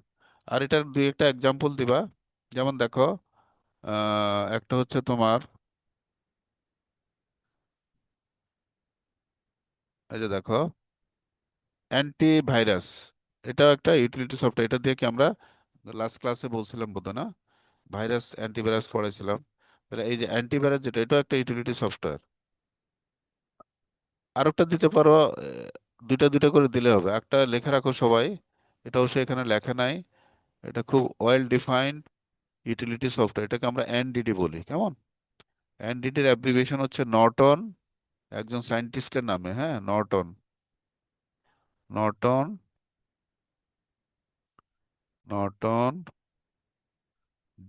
Speaker 1: আর এটার দুই একটা এক্সাম্পল দিবা। যেমন দেখো, একটা হচ্ছে তোমার, এই যে দেখো, অ্যান্টিভাইরাস, এটাও একটা ইউটিলিটি সফটওয়্যার। এটা দিয়ে কি আমরা লাস্ট ক্লাসে বলছিলাম বোধহয় না, অ্যান্টিভাইরাস পড়াইছিলাম। তাহলে এই যে অ্যান্টিভাইরাস যেটা, এটাও একটা ইউটিলিটি সফটওয়্যার। আর একটা দিতে পারো, দুইটা দুইটা করে দিলে হবে, একটা লেখা রাখো সবাই। এটা অবশ্যই এখানে লেখা নাই। এটা খুব ওয়েল ডিফাইন্ড ইউটিলিটি সফটওয়্যার, এটাকে আমরা এনডিডি বলি, কেমন? এনডিডির অ্যাব্রিভিয়েশন হচ্ছে নর্টন, একজন সায়েন্টিস্টের নামে, হ্যাঁ, নর্টন, নর্টন, নর্টন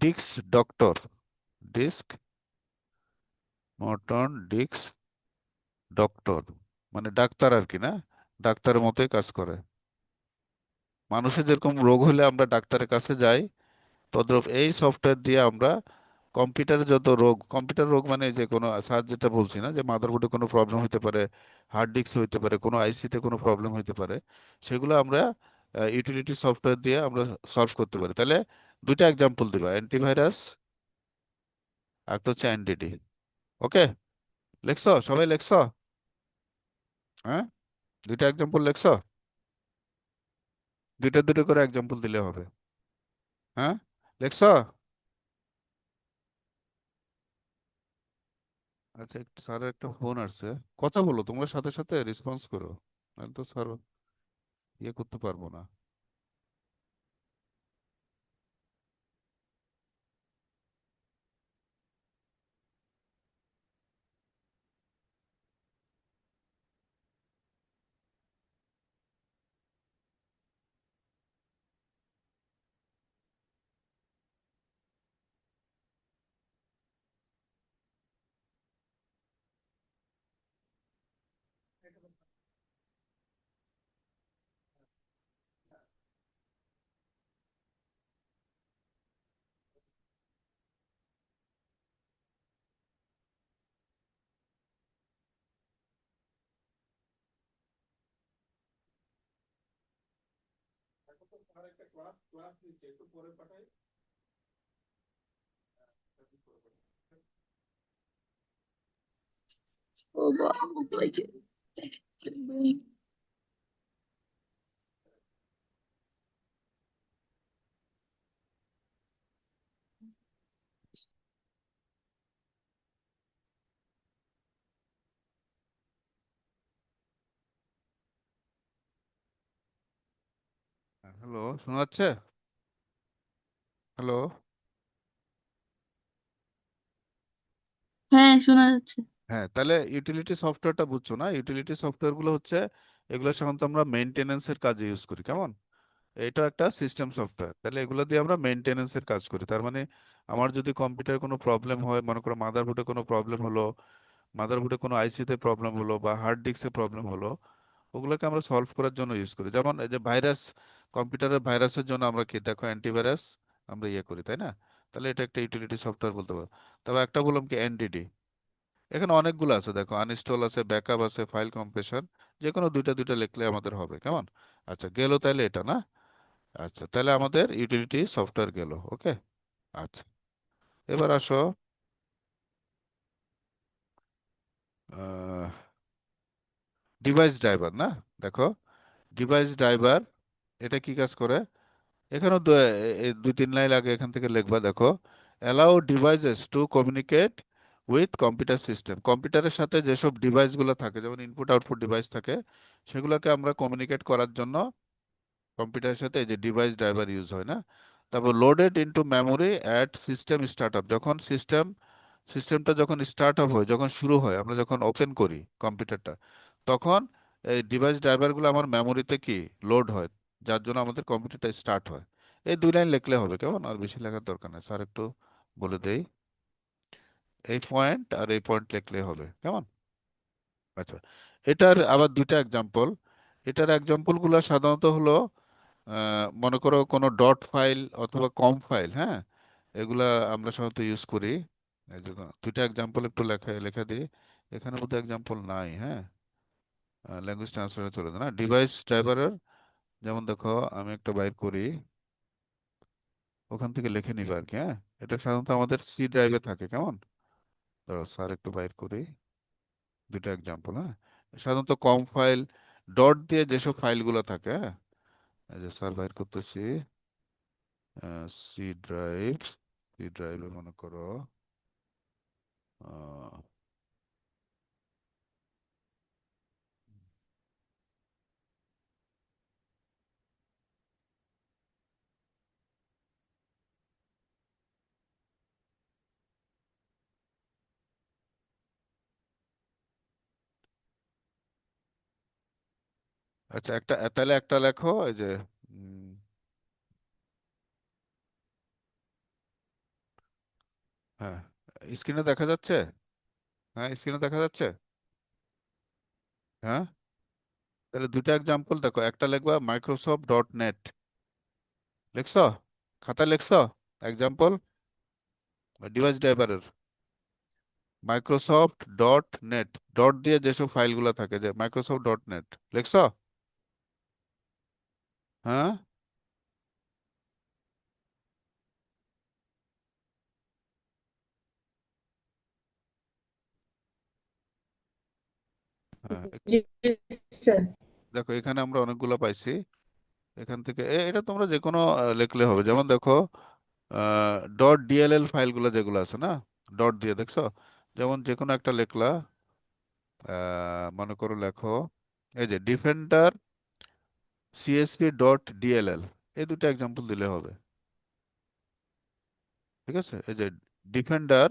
Speaker 1: ডিক্স ডক্টর, ডিস্ক, নর্টন ডিক্স ডক্টর, মানে ডাক্তার আর কি, না? ডাক্তারের মতোই কাজ করে। মানুষের যেরকম রোগ হলে আমরা ডাক্তারের কাছে যাই, তদ্রূপ এই সফটওয়্যার দিয়ে আমরা কম্পিউটার রোগ মানে যে কোনো, স্যার যেটা বলছি না, যে মাদারবোর্ডে কোনো প্রবলেম হতে পারে, হার্ড ডিস্ক হতে পারে, কোনো আইসিতে কোনো প্রবলেম হতে পারে, সেগুলো আমরা ইউটিলিটি সফটওয়্যার দিয়ে আমরা সলভ করতে পারি। তাহলে দুইটা এক্সাম্পল দিবা, অ্যান্টিভাইরাস, আর একটা হচ্ছে এনডিডি। ওকে, লেখছো সবাই, লেখছো? হ্যাঁ, দুইটা এক্সাম্পল লেখছো? দুইটা দুটো করে এক্সাম্পল দিলে হবে। হ্যাঁ, লেখছো? আচ্ছা, একটু স্যারের একটা ফোন আসছে, কথা বলো, তোমার সাথে সাথে রেসপন্স করো, নাহলে তো স্যার ইয়ে করতে পারবো না। এখন তো স্যার একটা ক্লাস ক্লাস নিচ্ছে, একটু পরে পাঠাই।
Speaker 2: ও বাবা, like it.
Speaker 1: হ্যালো, শোনা যাচ্ছে? হ্যালো।
Speaker 2: হ্যাঁ, শোনা যাচ্ছে।
Speaker 1: হ্যাঁ, তাহলে ইউটিলিটি সফটওয়্যারটা বুঝছো না? ইউটিলিটি সফটওয়্যার গুলো হচ্ছে, এগুলো সাধারণত আমরা মেনটেনেন্সের কাজে ইউজ করি, কেমন? এটা একটা সিস্টেম সফটওয়্যার, তাহলে এগুলো দিয়ে আমরা মেনটেনেন্সের কাজ করি। তার মানে আমার যদি কম্পিউটারে কোনো প্রবলেম হয়, মনে করো মাদারবোর্ডে কোনো প্রবলেম হলো, মাদারবোর্ডে কোনো আইসিতে প্রবলেম হলো, বা হার্ড ডিস্কে প্রবলেম হলো, ওগুলোকে আমরা সলভ করার জন্য ইউজ করি। যেমন এই যে ভাইরাস, কম্পিউটারের ভাইরাসের জন্য আমরা কি দেখো, অ্যান্টিভাইরাস আমরা ইয়ে করি, তাই না? তাহলে এটা একটা ইউটিলিটি সফটওয়্যার বলতে পারো। তবে একটা বললাম কি, এনডিডি, এখানে অনেকগুলো আছে, দেখো আনইনস্টল আছে, ব্যাকআপ আছে, ফাইল কম্প্রেশন। যে কোনো দুইটা দুইটা লিখলে আমাদের হবে, কেমন? আচ্ছা, গেল তাহলে এটা না? আচ্ছা, তাহলে আমাদের ইউটিলিটি সফটওয়্যার গেল। ওকে। আচ্ছা, এবার আসো ডিভাইস ড্রাইভার না। দেখো, ডিভাইস ড্রাইভার এটা কি কাজ করে? এখানেও দুই তিন লাইন আগে এখান থেকে লিখবা, দেখো। Allow devices to communicate with computer system. কম্পিউটারের সাথে যেসব ডিভাইসগুলো থাকে, যেমন ইনপুট আউটপুট ডিভাইস থাকে, সেগুলোকে আমরা কমিউনিকেট করার জন্য কম্পিউটারের সাথে এই যে ডিভাইস ড্রাইভার ইউজ হয় না। তারপর loaded into memory at system start up. যখন সিস্টেমটা যখন স্টার্ট আপ হয়, যখন শুরু হয়, আমরা যখন ওপেন করি কম্পিউটারটা, তখন এই ডিভাইস ড্রাইভারগুলো আমার মেমোরিতে কি লোড হয়, যার জন্য আমাদের কম্পিউটারটা স্টার্ট হয়। এই দুই লাইন লিখলে হবে, কেমন? আর বেশি লেখার দরকার নেই, স্যার একটু বলে দেই। এই পয়েন্ট আর এই পয়েন্ট লিখলে হবে, কেমন? আচ্ছা, এটার আবার দুইটা এক্সাম্পল। এটার এক্সাম্পল গুলো সাধারণত হলো মনে করো কোনো ডট ফাইল অথবা কম ফাইল, হ্যাঁ, এগুলা আমরা সাধারণত ইউজ করি। এই যে দুইটা এক্সাম্পল একটু লেখা লেখা দিই। এখানে বোধহয় এক্সাম্পল নাই, হ্যাঁ। ল্যাঙ্গুয়েজ ট্রান্সফারে চলে যায় না ডিভাইস ড্রাইভারের। যেমন দেখো, আমি একটা বাইর করি, ওখান থেকে লিখে নিবা আর কি, হ্যাঁ। এটা সাধারণত আমাদের সি ড্রাইভে থাকে, কেমন? ধরো স্যার একটু বাইর করি দুইটা এক্সাম্পল, হ্যাঁ। সাধারণত কম ফাইল, ডট দিয়ে যেসব ফাইলগুলো থাকে, হ্যাঁ। এই যে স্যার বাইর করতেছি, সি ড্রাইভ, সি ড্রাইভে মনে করো আহ, আচ্ছা, একটা তাহলে একটা লেখো, এই যে উম, হ্যাঁ, স্ক্রিনে দেখা যাচ্ছে? হ্যাঁ, স্ক্রিনে দেখা যাচ্ছে। হ্যাঁ, তাহলে দুইটা এক্সাম্পল দেখো, একটা লিখবা মাইক্রোসফট ডট নেট। লিখছো? খাতা লিখছো? এক্সাম্পল ডিভাইস ড্রাইভারের মাইক্রোসফট ডট নেট, ডট দিয়ে যেসব ফাইলগুলো থাকে, যে মাইক্রোসফট ডট নেট লিখছো? হ্যাঁ, হ্যাঁ,
Speaker 2: জি স্যার।
Speaker 1: দেখো এখানে আমরা অনেকগুলো পাইছি। এখান থেকে এটা তোমরা যে কোনো লিখলে হবে। যেমন দেখো, ডট ডিএলএল ফাইলগুলো যেগুলো আছে না, ডট দিয়ে, দেখছো? যেমন যে কোনো একটা লিখলা, মনে করো লেখো এই যে ডিফেন্ডার সিএসপি ডট ডিএলএল। এই দুটো এক্সাম্পল দিলে হবে, ঠিক আছে? এই যে ডিফেন্ডার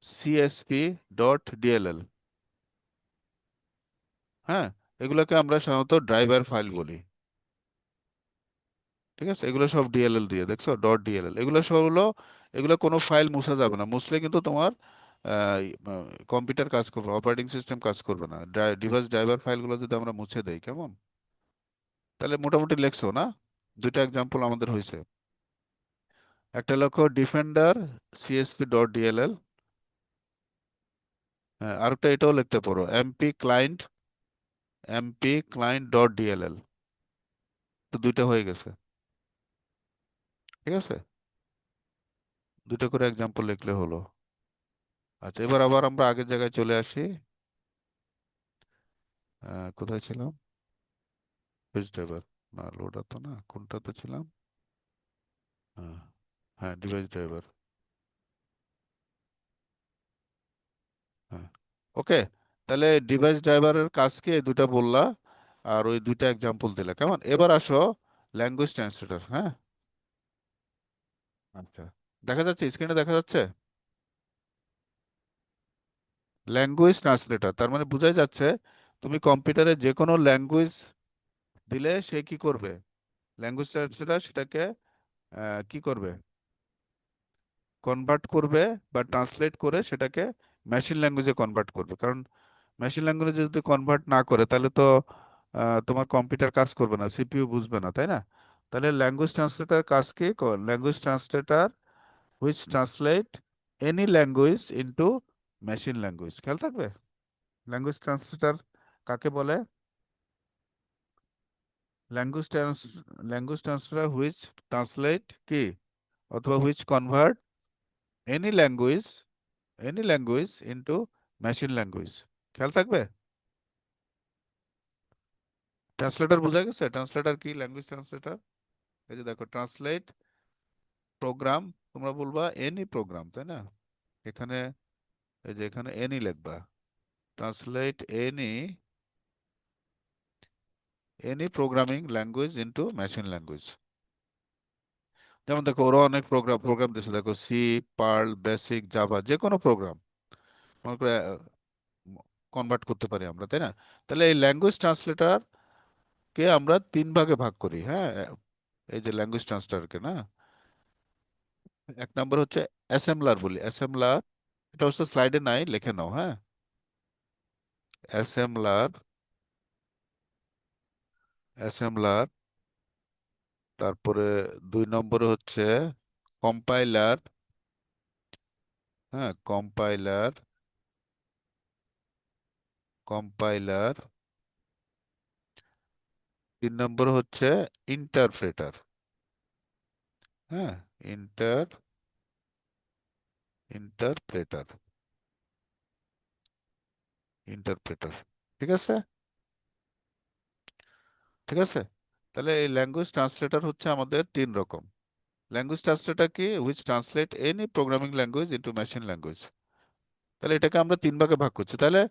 Speaker 1: সিএসপি ডট ডিএলএল, হ্যাঁ। এগুলোকে আমরা সাধারণত ড্রাইভার ফাইল বলি, ঠিক আছে? এগুলো সব ডিএলএল দিয়ে, দেখছো? ডট ডিএলএল, এগুলো সব হলো, এগুলো কোনো ফাইল মুছা যাবে না। মুছলে কিন্তু তোমার কম্পিউটার কাজ করবে, অপারেটিং সিস্টেম কাজ করবে না। ডিভাইস ড্রাইভার ফাইলগুলো যদি আমরা মুছে দেই, কেমন? তাহলে মোটামুটি লেখছো না? দুইটা এক্সাম্পল আমাদের হয়েছে। একটা লক্ষ্য ডিফেন্ডার সিএসপি ডট ডিএলএল, হ্যাঁ। আরেকটা এটাও লিখতে পারো এমপি ক্লায়েন্ট ডট ডিএলএল। তো দুইটা হয়ে গেছে, ঠিক আছে? দুটো করে এক্সাম্পল লিখলে হলো। আচ্ছা, এবার আবার আমরা আগের জায়গায় চলে আসি। কোথায় ছিলাম? পেজ ড্রাইভার, না লোডার তো না, কোনটাতে ছিলাম? হ্যাঁ, হ্যাঁ, ডিভাইস ড্রাইভার। হ্যাঁ, ওকে। তাহলে ডিভাইস ড্রাইভারের কাজ কি, এই দুটা বললা, আর ওই দুইটা এক্সাম্পল দিলা, কেমন? এবার আসো ল্যাঙ্গুয়েজ ট্রান্সলেটর, হ্যাঁ। আচ্ছা, দেখা যাচ্ছে স্ক্রিনে দেখা যাচ্ছে? ল্যাঙ্গুয়েজ ট্রান্সলেটর তার মানে বোঝাই যাচ্ছে, তুমি কম্পিউটারে যে কোনো ল্যাঙ্গুয়েজ দিলে সে কি করবে? ল্যাঙ্গুয়েজ ট্রান্সলেটর সেটাকে কি করবে? কনভার্ট করবে বা ট্রান্সলেট করে সেটাকে মেশিন ল্যাঙ্গুয়েজে কনভার্ট করবে। কারণ মেশিন ল্যাঙ্গুয়েজে যদি কনভার্ট না করে, তাহলে তো তোমার কম্পিউটার কাজ করবে না, সিপিইউ বুঝবে না, তাই না? তাহলে ল্যাঙ্গুয়েজ ট্রান্সলেটর কাজ কি? Language translator which translate any language into machine language, খেয়াল থাকবে। ল্যাঙ্গুয়েজ ট্রান্সলেটর কাকে বলে? Language trans language translator which translate কি, অথবা which convert any language into machine language. খেয়াল থাকবে। ট্রান্সলেটর বোঝা গেছে? ট্রান্সলেটর কি? ল্যাঙ্গুয়েজ ট্রান্সলেটর, এই যে দেখো, ট্রান্সলেট প্রোগ্রাম, তোমরা বলবা এনি প্রোগ্রাম, তাই না? এখানে, এই যে এখানে এনি লিখবা, translate any programming language into machine language. যেমন দেখো, ওরা অনেক প্রোগ্রাম প্রোগ্রাম দিয়েছে, দেখো সি, পার্ল, বেসিক, জাভা, যে কোনো প্রোগ্রাম মনে করে কনভার্ট করতে পারি আমরা, তাই না? তাহলে এই ল্যাঙ্গুয়েজ ট্রান্সলেটর কে আমরা তিন ভাগে ভাগ করি, হ্যাঁ। এই যে ল্যাঙ্গুয়েজ ট্রান্সলেটরকে না, এক নম্বর হচ্ছে অ্যাসেম্বলার বলি, অ্যাসেম্বলার। এটা হচ্ছে স্লাইডে নাই, লিখে নাও, হ্যাঁ। Assembler, assembler. তারপরে দুই নম্বরে হচ্ছে কম্পাইলার, হ্যাঁ, কম্পাইলার, কম্পাইলার। তিন নম্বর হচ্ছে ইন্টারপ্রেটার, হ্যাঁ, ইন্টার ইন্টারপ্রেটার, ইন্টারপ্রেটার। ঠিক আছে, ঠিক আছে। তাহলে এই ল্যাঙ্গুয়েজ ট্রান্সলেটর হচ্ছে আমাদের তিন রকম। ল্যাঙ্গুয়েজ ট্রান্সলেটর কি? Which translate any programming language into machine language. তাহলে এটাকে আমরা তিন ভাগে ভাগ করছি। তাহলে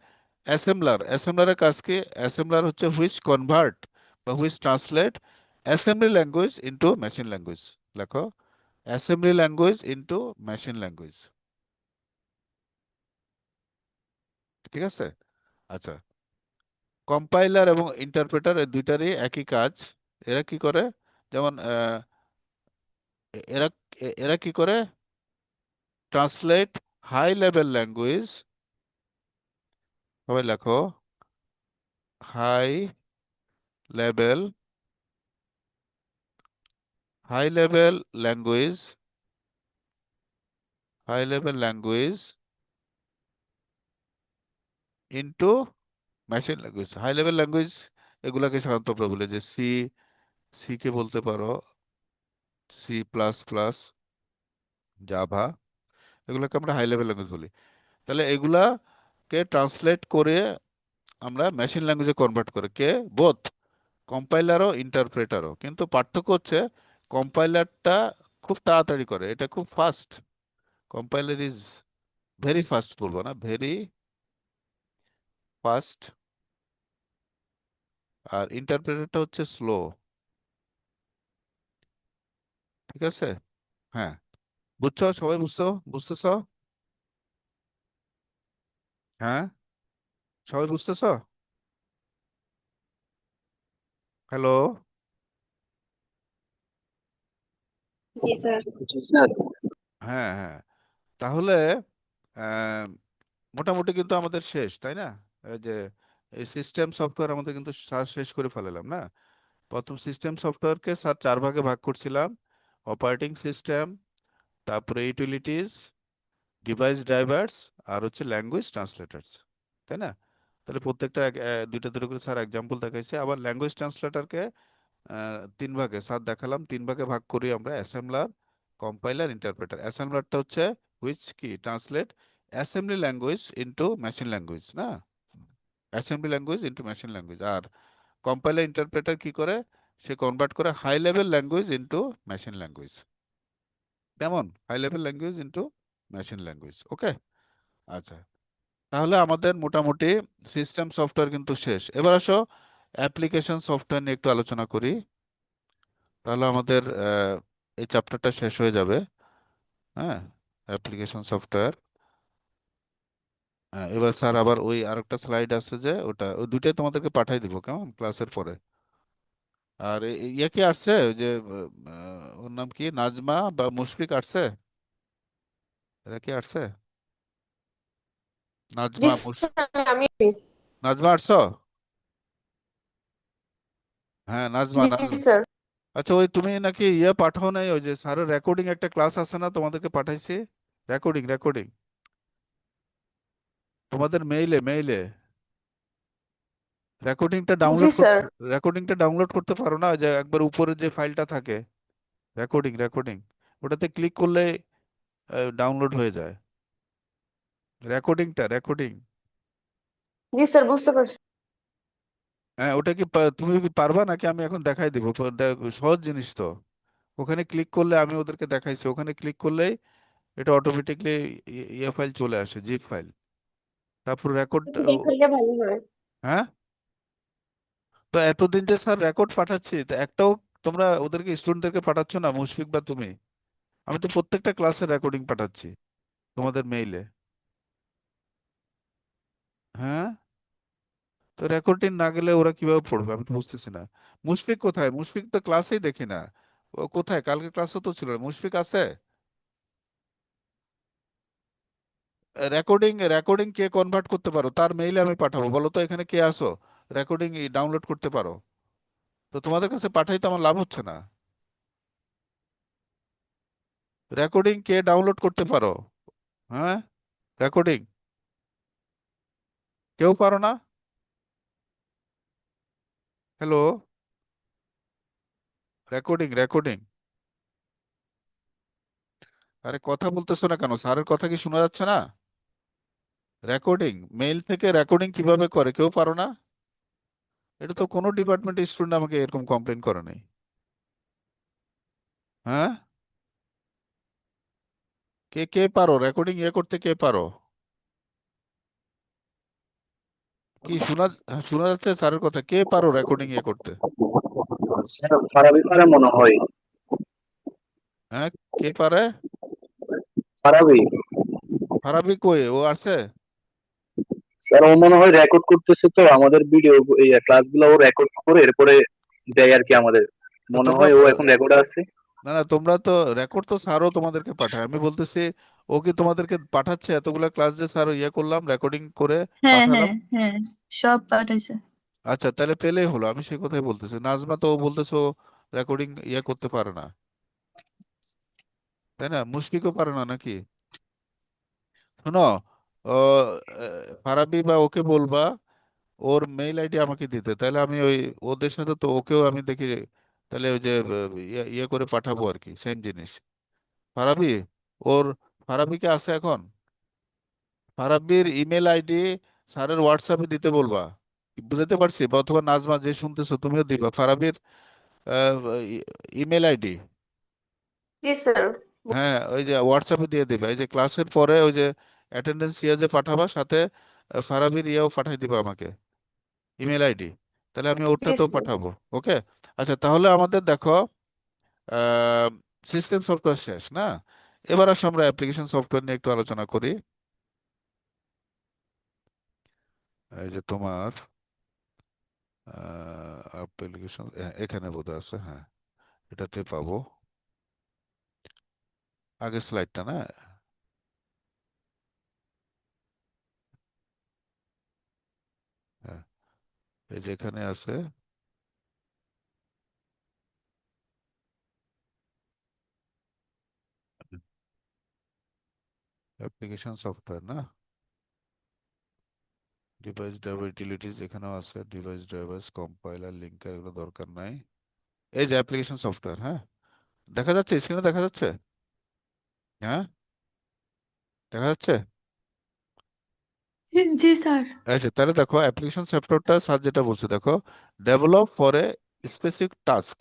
Speaker 1: অ্যাসেম্বলারের কাজ কি? অ্যাসেম্বলার হচ্ছে হুইচ কনভার্ট বা which translate assembly language into machine language. লেখো, assembly language into machine language. ঠিক আছে, আচ্ছা। কম্পাইলার এবং ইন্টারপ্রেটার, এই দুইটারই একই কাজ। এরা কি করে? যেমন এরা এরা কি করে? ট্রান্সলেট হাই লেভেল ল্যাঙ্গুয়েজ, সবাই লেখো, high level, high level language, high level language into machine language. High level language এগুলাকে সাধারণত আমরা বলে যে সি, সি কে বলতে পারো সি প্লাস প্লাস, জাভা, এগুলোকে আমরা হাই লেভেল ল্যাঙ্গুয়েজ বলি। তাহলে এগুলাকে ট্রান্সলেট করে আমরা মেশিন ল্যাঙ্গুয়েজে কনভার্ট করে কে? বোথ কম্পাইলারও ইন্টারপ্রেটারও। কিন্তু পার্থক্য হচ্ছে কম্পাইলারটা খুব তাড়াতাড়ি করে, এটা খুব fast. Compiler is very fast, বলবো না, ভেরি ফাস্ট। আর ইন্টারপ্রেটারটা হচ্ছে স্লো। ঠিক আছে, হ্যাঁ। বুঝছো? সবাই বুঝছো? বুঝতেছো? হ্যাঁ, সবাই বুঝতেছো? হ্যালো?
Speaker 2: जी सर। जी सर।
Speaker 1: হ্যাঁ, হ্যাঁ। তাহলে আহ, মোটামুটি কিন্তু আমাদের শেষ, তাই না? এই যে এই সিস্টেম সফটওয়্যার আমাদের কিন্তু শেষ করে ফেলালাম না। প্রথম সিস্টেম সফটওয়্যারকে স্যার চার ভাগে ভাগ করছিলাম: অপারেটিং সিস্টেম, তারপরে ইউটিলিটিস, ডিভাইস ড্রাইভার্স, আর হচ্ছে ল্যাঙ্গুয়েজ ট্রান্সলেটার্স, তাই না? তাহলে প্রত্যেকটা দুইটা দুটো করে স্যার এক্সাম্পল দেখাইছে। আবার ল্যাঙ্গুয়েজ ট্রান্সলেটরকে তিন ভাগে স্যার দেখালাম, তিন ভাগে ভাগ করি আমরা: অ্যাসেম্বলার, কম্পাইলার, ইন্টারপ্রেটার। অ্যাসেম্বলারটা হচ্ছে হুইচ কি translate assembly language into machine language, না, assembly language into machine language. আর কম্পাইলার ইন্টারপ্রেটার কি করে? সে কনভার্ট করে high level language into machine language. কেমন? High level language into machine language, okay. আচ্ছা, তাহলে আমাদের মোটামুটি সিস্টেম সফটওয়্যার কিন্তু শেষ। এবার আসো অ্যাপ্লিকেশন সফটওয়্যার নিয়ে একটু আলোচনা করি। তাহলে আমাদের এই চ্যাপ্টারটা শেষ হয়ে যাবে, হ্যাঁ। Application software. এবার স্যার আবার ওই আরেকটা স্লাইড আছে, যে ওটা, ওই দুইটাই তোমাদেরকে পাঠাই দিব কেমন, ক্লাসের পরে। আর ইয়ে কি আসছে, ওই যে ওর নাম কি, নাজমা বা মুশফিক আসছে? এরা কি আসছে?
Speaker 2: जी
Speaker 1: নাজমা
Speaker 2: सर আমি
Speaker 1: নাজমা আসছো? হ্যাঁ, নাজমা,
Speaker 2: জি
Speaker 1: নাজমা।
Speaker 2: স্যার।
Speaker 1: আচ্ছা, ওই তুমি নাকি ইয়ে পাঠাও নাই, ওই যে স্যারের রেকর্ডিং একটা ক্লাস আছে না, তোমাদেরকে পাঠাইছি, রেকর্ডিং, রেকর্ডিং। তোমাদের মেইলে মেইলে রেকর্ডিংটা
Speaker 2: জি
Speaker 1: ডাউনলোড
Speaker 2: স্যার।
Speaker 1: করতে রেকর্ডিংটা ডাউনলোড করতে পারো না, ওই যে একবার উপরে যে ফাইলটা থাকে, রেকর্ডিং রেকর্ডিং, ওটাতে ক্লিক করলে ডাউনলোড হয়ে যায়। রেকর্ডিংটা রেকর্ডিং।
Speaker 2: জি স্যার, বুঝতে পারছি।
Speaker 1: হ্যাঁ, ওটা কি তুমি কি পারবা নাকি আমি এখন দেখাই দিব? সহজ জিনিস তো। ওখানে ক্লিক করলে, আমি ওদেরকে দেখাইছি, ওখানে ক্লিক করলেই এটা অটোমেটিকলি ইয়ে ফাইল চলে আসে, জিপ ফাইল। তারপর রেকর্ড।
Speaker 2: একটু দেখাইলে ভালো হয়।
Speaker 1: হ্যাঁ, তো এতদিন যে স্যার রেকর্ড পাঠাচ্ছি, তো একটাও তোমরা ওদেরকে স্টুডেন্টদেরকে পাঠাচ্ছ না, মুশফিক বা তুমি? আমি তো প্রত্যেকটা ক্লাসের রেকর্ডিং পাঠাচ্ছি তোমাদের মেইলে। হ্যাঁ, তো রেকর্ডিং না গেলে ওরা কিভাবে পড়বে আমি তো বুঝতেছি না। মুশফিক কোথায়? মুশফিক তো ক্লাসেই দেখি না। ও কোথায়? কালকে ক্লাসও তো ছিল না। মুশফিক আছে? রেকর্ডিং রেকর্ডিং কে কনভার্ট করতে পারো তার মেইলে আমি পাঠাবো, বলো তো এখানে কে আসো রেকর্ডিং ডাউনলোড করতে পারো? তো তোমাদের কাছে পাঠাই তো আমার লাভ হচ্ছে না। রেকর্ডিং কে ডাউনলোড করতে পারো? হ্যাঁ, রেকর্ডিং কেউ পারো না? Hello, recording recording. আরে কথা বলতেছো না কেন? স্যারের কথা কি শোনা যাচ্ছে না? রেকর্ডিং, মেইল থেকে রেকর্ডিং কিভাবে করে কেউ পারো না? এটা তো কোনো ডিপার্টমেন্টের স্টুডেন্ট আমাকে এরকম কমপ্লেন করে নাই। হ্যাঁ, কে কে পারো রেকর্ডিং ইয়ে করতে, কে পারো? কি শোনা, হ্যাঁ, শোনা যাচ্ছে স্যারের কথা, কে পারো রেকর্ডিং ইয়ে করতে?
Speaker 3: স্যার ফারাবি পারে মনে হয়।
Speaker 1: হ্যাঁ, কে পারে?
Speaker 3: ফারাবি।
Speaker 1: ফারাবি কই, ও আছে?
Speaker 3: স্যার ও মনে হয় রেকর্ড করতেছে, তো আমাদের ভিডিও এই ক্লাসগুলো ও রেকর্ড করে এরপরে দেয় আর কি আমাদের।
Speaker 1: তো
Speaker 3: মনে
Speaker 1: তোমরা
Speaker 3: হয় ও এখন রেকর্ডে আছে।
Speaker 1: না না, তোমরা তো রেকর্ড তো স্যারও তোমাদেরকে পাঠায়, আমি বলতেছি ও কি তোমাদেরকে পাঠাচ্ছে এতগুলা ক্লাস যে স্যার ইয়ে করলাম রেকর্ডিং করে
Speaker 4: হ্যাঁ
Speaker 1: পাঠালাম?
Speaker 4: হ্যাঁ হ্যাঁ, সব পাঠাইছে।
Speaker 1: আচ্ছা, তাহলে পেলেই হলো, আমি সেই কথাই বলতেছি। নাজমা তো ও বলতেছে রেকর্ডিং ইয়ে করতে পারে না, তাই না? মুশফিকও পারে না নাকি? শোনো, ও ফারাবি বা ওকে বলবা ওর মেইল আইডি আমাকে দিতে, তাহলে আমি ওই ওদের সাথে তো ওকেও আমি দেখি, তাহলে ওই যে ইয়ে ইয়ে করে পাঠাবো আর কি, সেম জিনিস। ফারাবি, ওর, ফারাবিকে আছে এখন? ফারাবির ইমেল আইডি স্যারের হোয়াটসঅ্যাপে দিতে বলবা। বুঝতে পারছি, বা অথবা নাজমা যে শুনতেছো তুমিও দিবা ফারাবির ইমেল আইডি।
Speaker 2: জি স্যার।
Speaker 1: হ্যাঁ, ওই যে হোয়াটসঅ্যাপে দিয়ে দিবা, এই যে ক্লাসের পরে ওই যে অ্যাটেন্ডেন্স ইয়ে যে পাঠাবা, সাথে ফারাবির ইয়েও পাঠাই দিবা আমাকে, ইমেল আইডি। তাহলে আমি
Speaker 2: জি
Speaker 1: ওটাতেও
Speaker 2: স্যার।
Speaker 1: পাঠাবো। ওকে। আচ্ছা, তাহলে আমাদের দেখো সিস্টেম সফটওয়্যার শেষ না, এবার আসো আমরা অ্যাপ্লিকেশন সফটওয়্যার নিয়ে একটু আলোচনা করি। এই যে তোমার অ্যাপ্লিকেশন এখানে বোধহয় আছে, হ্যাঁ, এটাতে পাবো। আগের স্লাইডটা না? হ্যাঁ, এই যে এখানে আছে অ্যাপ্লিকেশন সফটওয়্যার না, ডিভাইস ড্রাইভার ইউটিলিটিস এখানেও আছে, ডিভাইস ড্রাইভার্স কম্পাইলার লিঙ্কার এগুলো দরকার নাই। এই যে অ্যাপ্লিকেশন সফটওয়্যার, হ্যাঁ, দেখা যাচ্ছে স্ক্রিনে, দেখা যাচ্ছে? হ্যাঁ, দেখা যাচ্ছে।
Speaker 4: জি স্যার।
Speaker 1: আচ্ছা, তাহলে দেখো অ্যাপ্লিকেশন সফটওয়্যারটা স্যার যেটা বলছে, দেখো, develop for a specific task,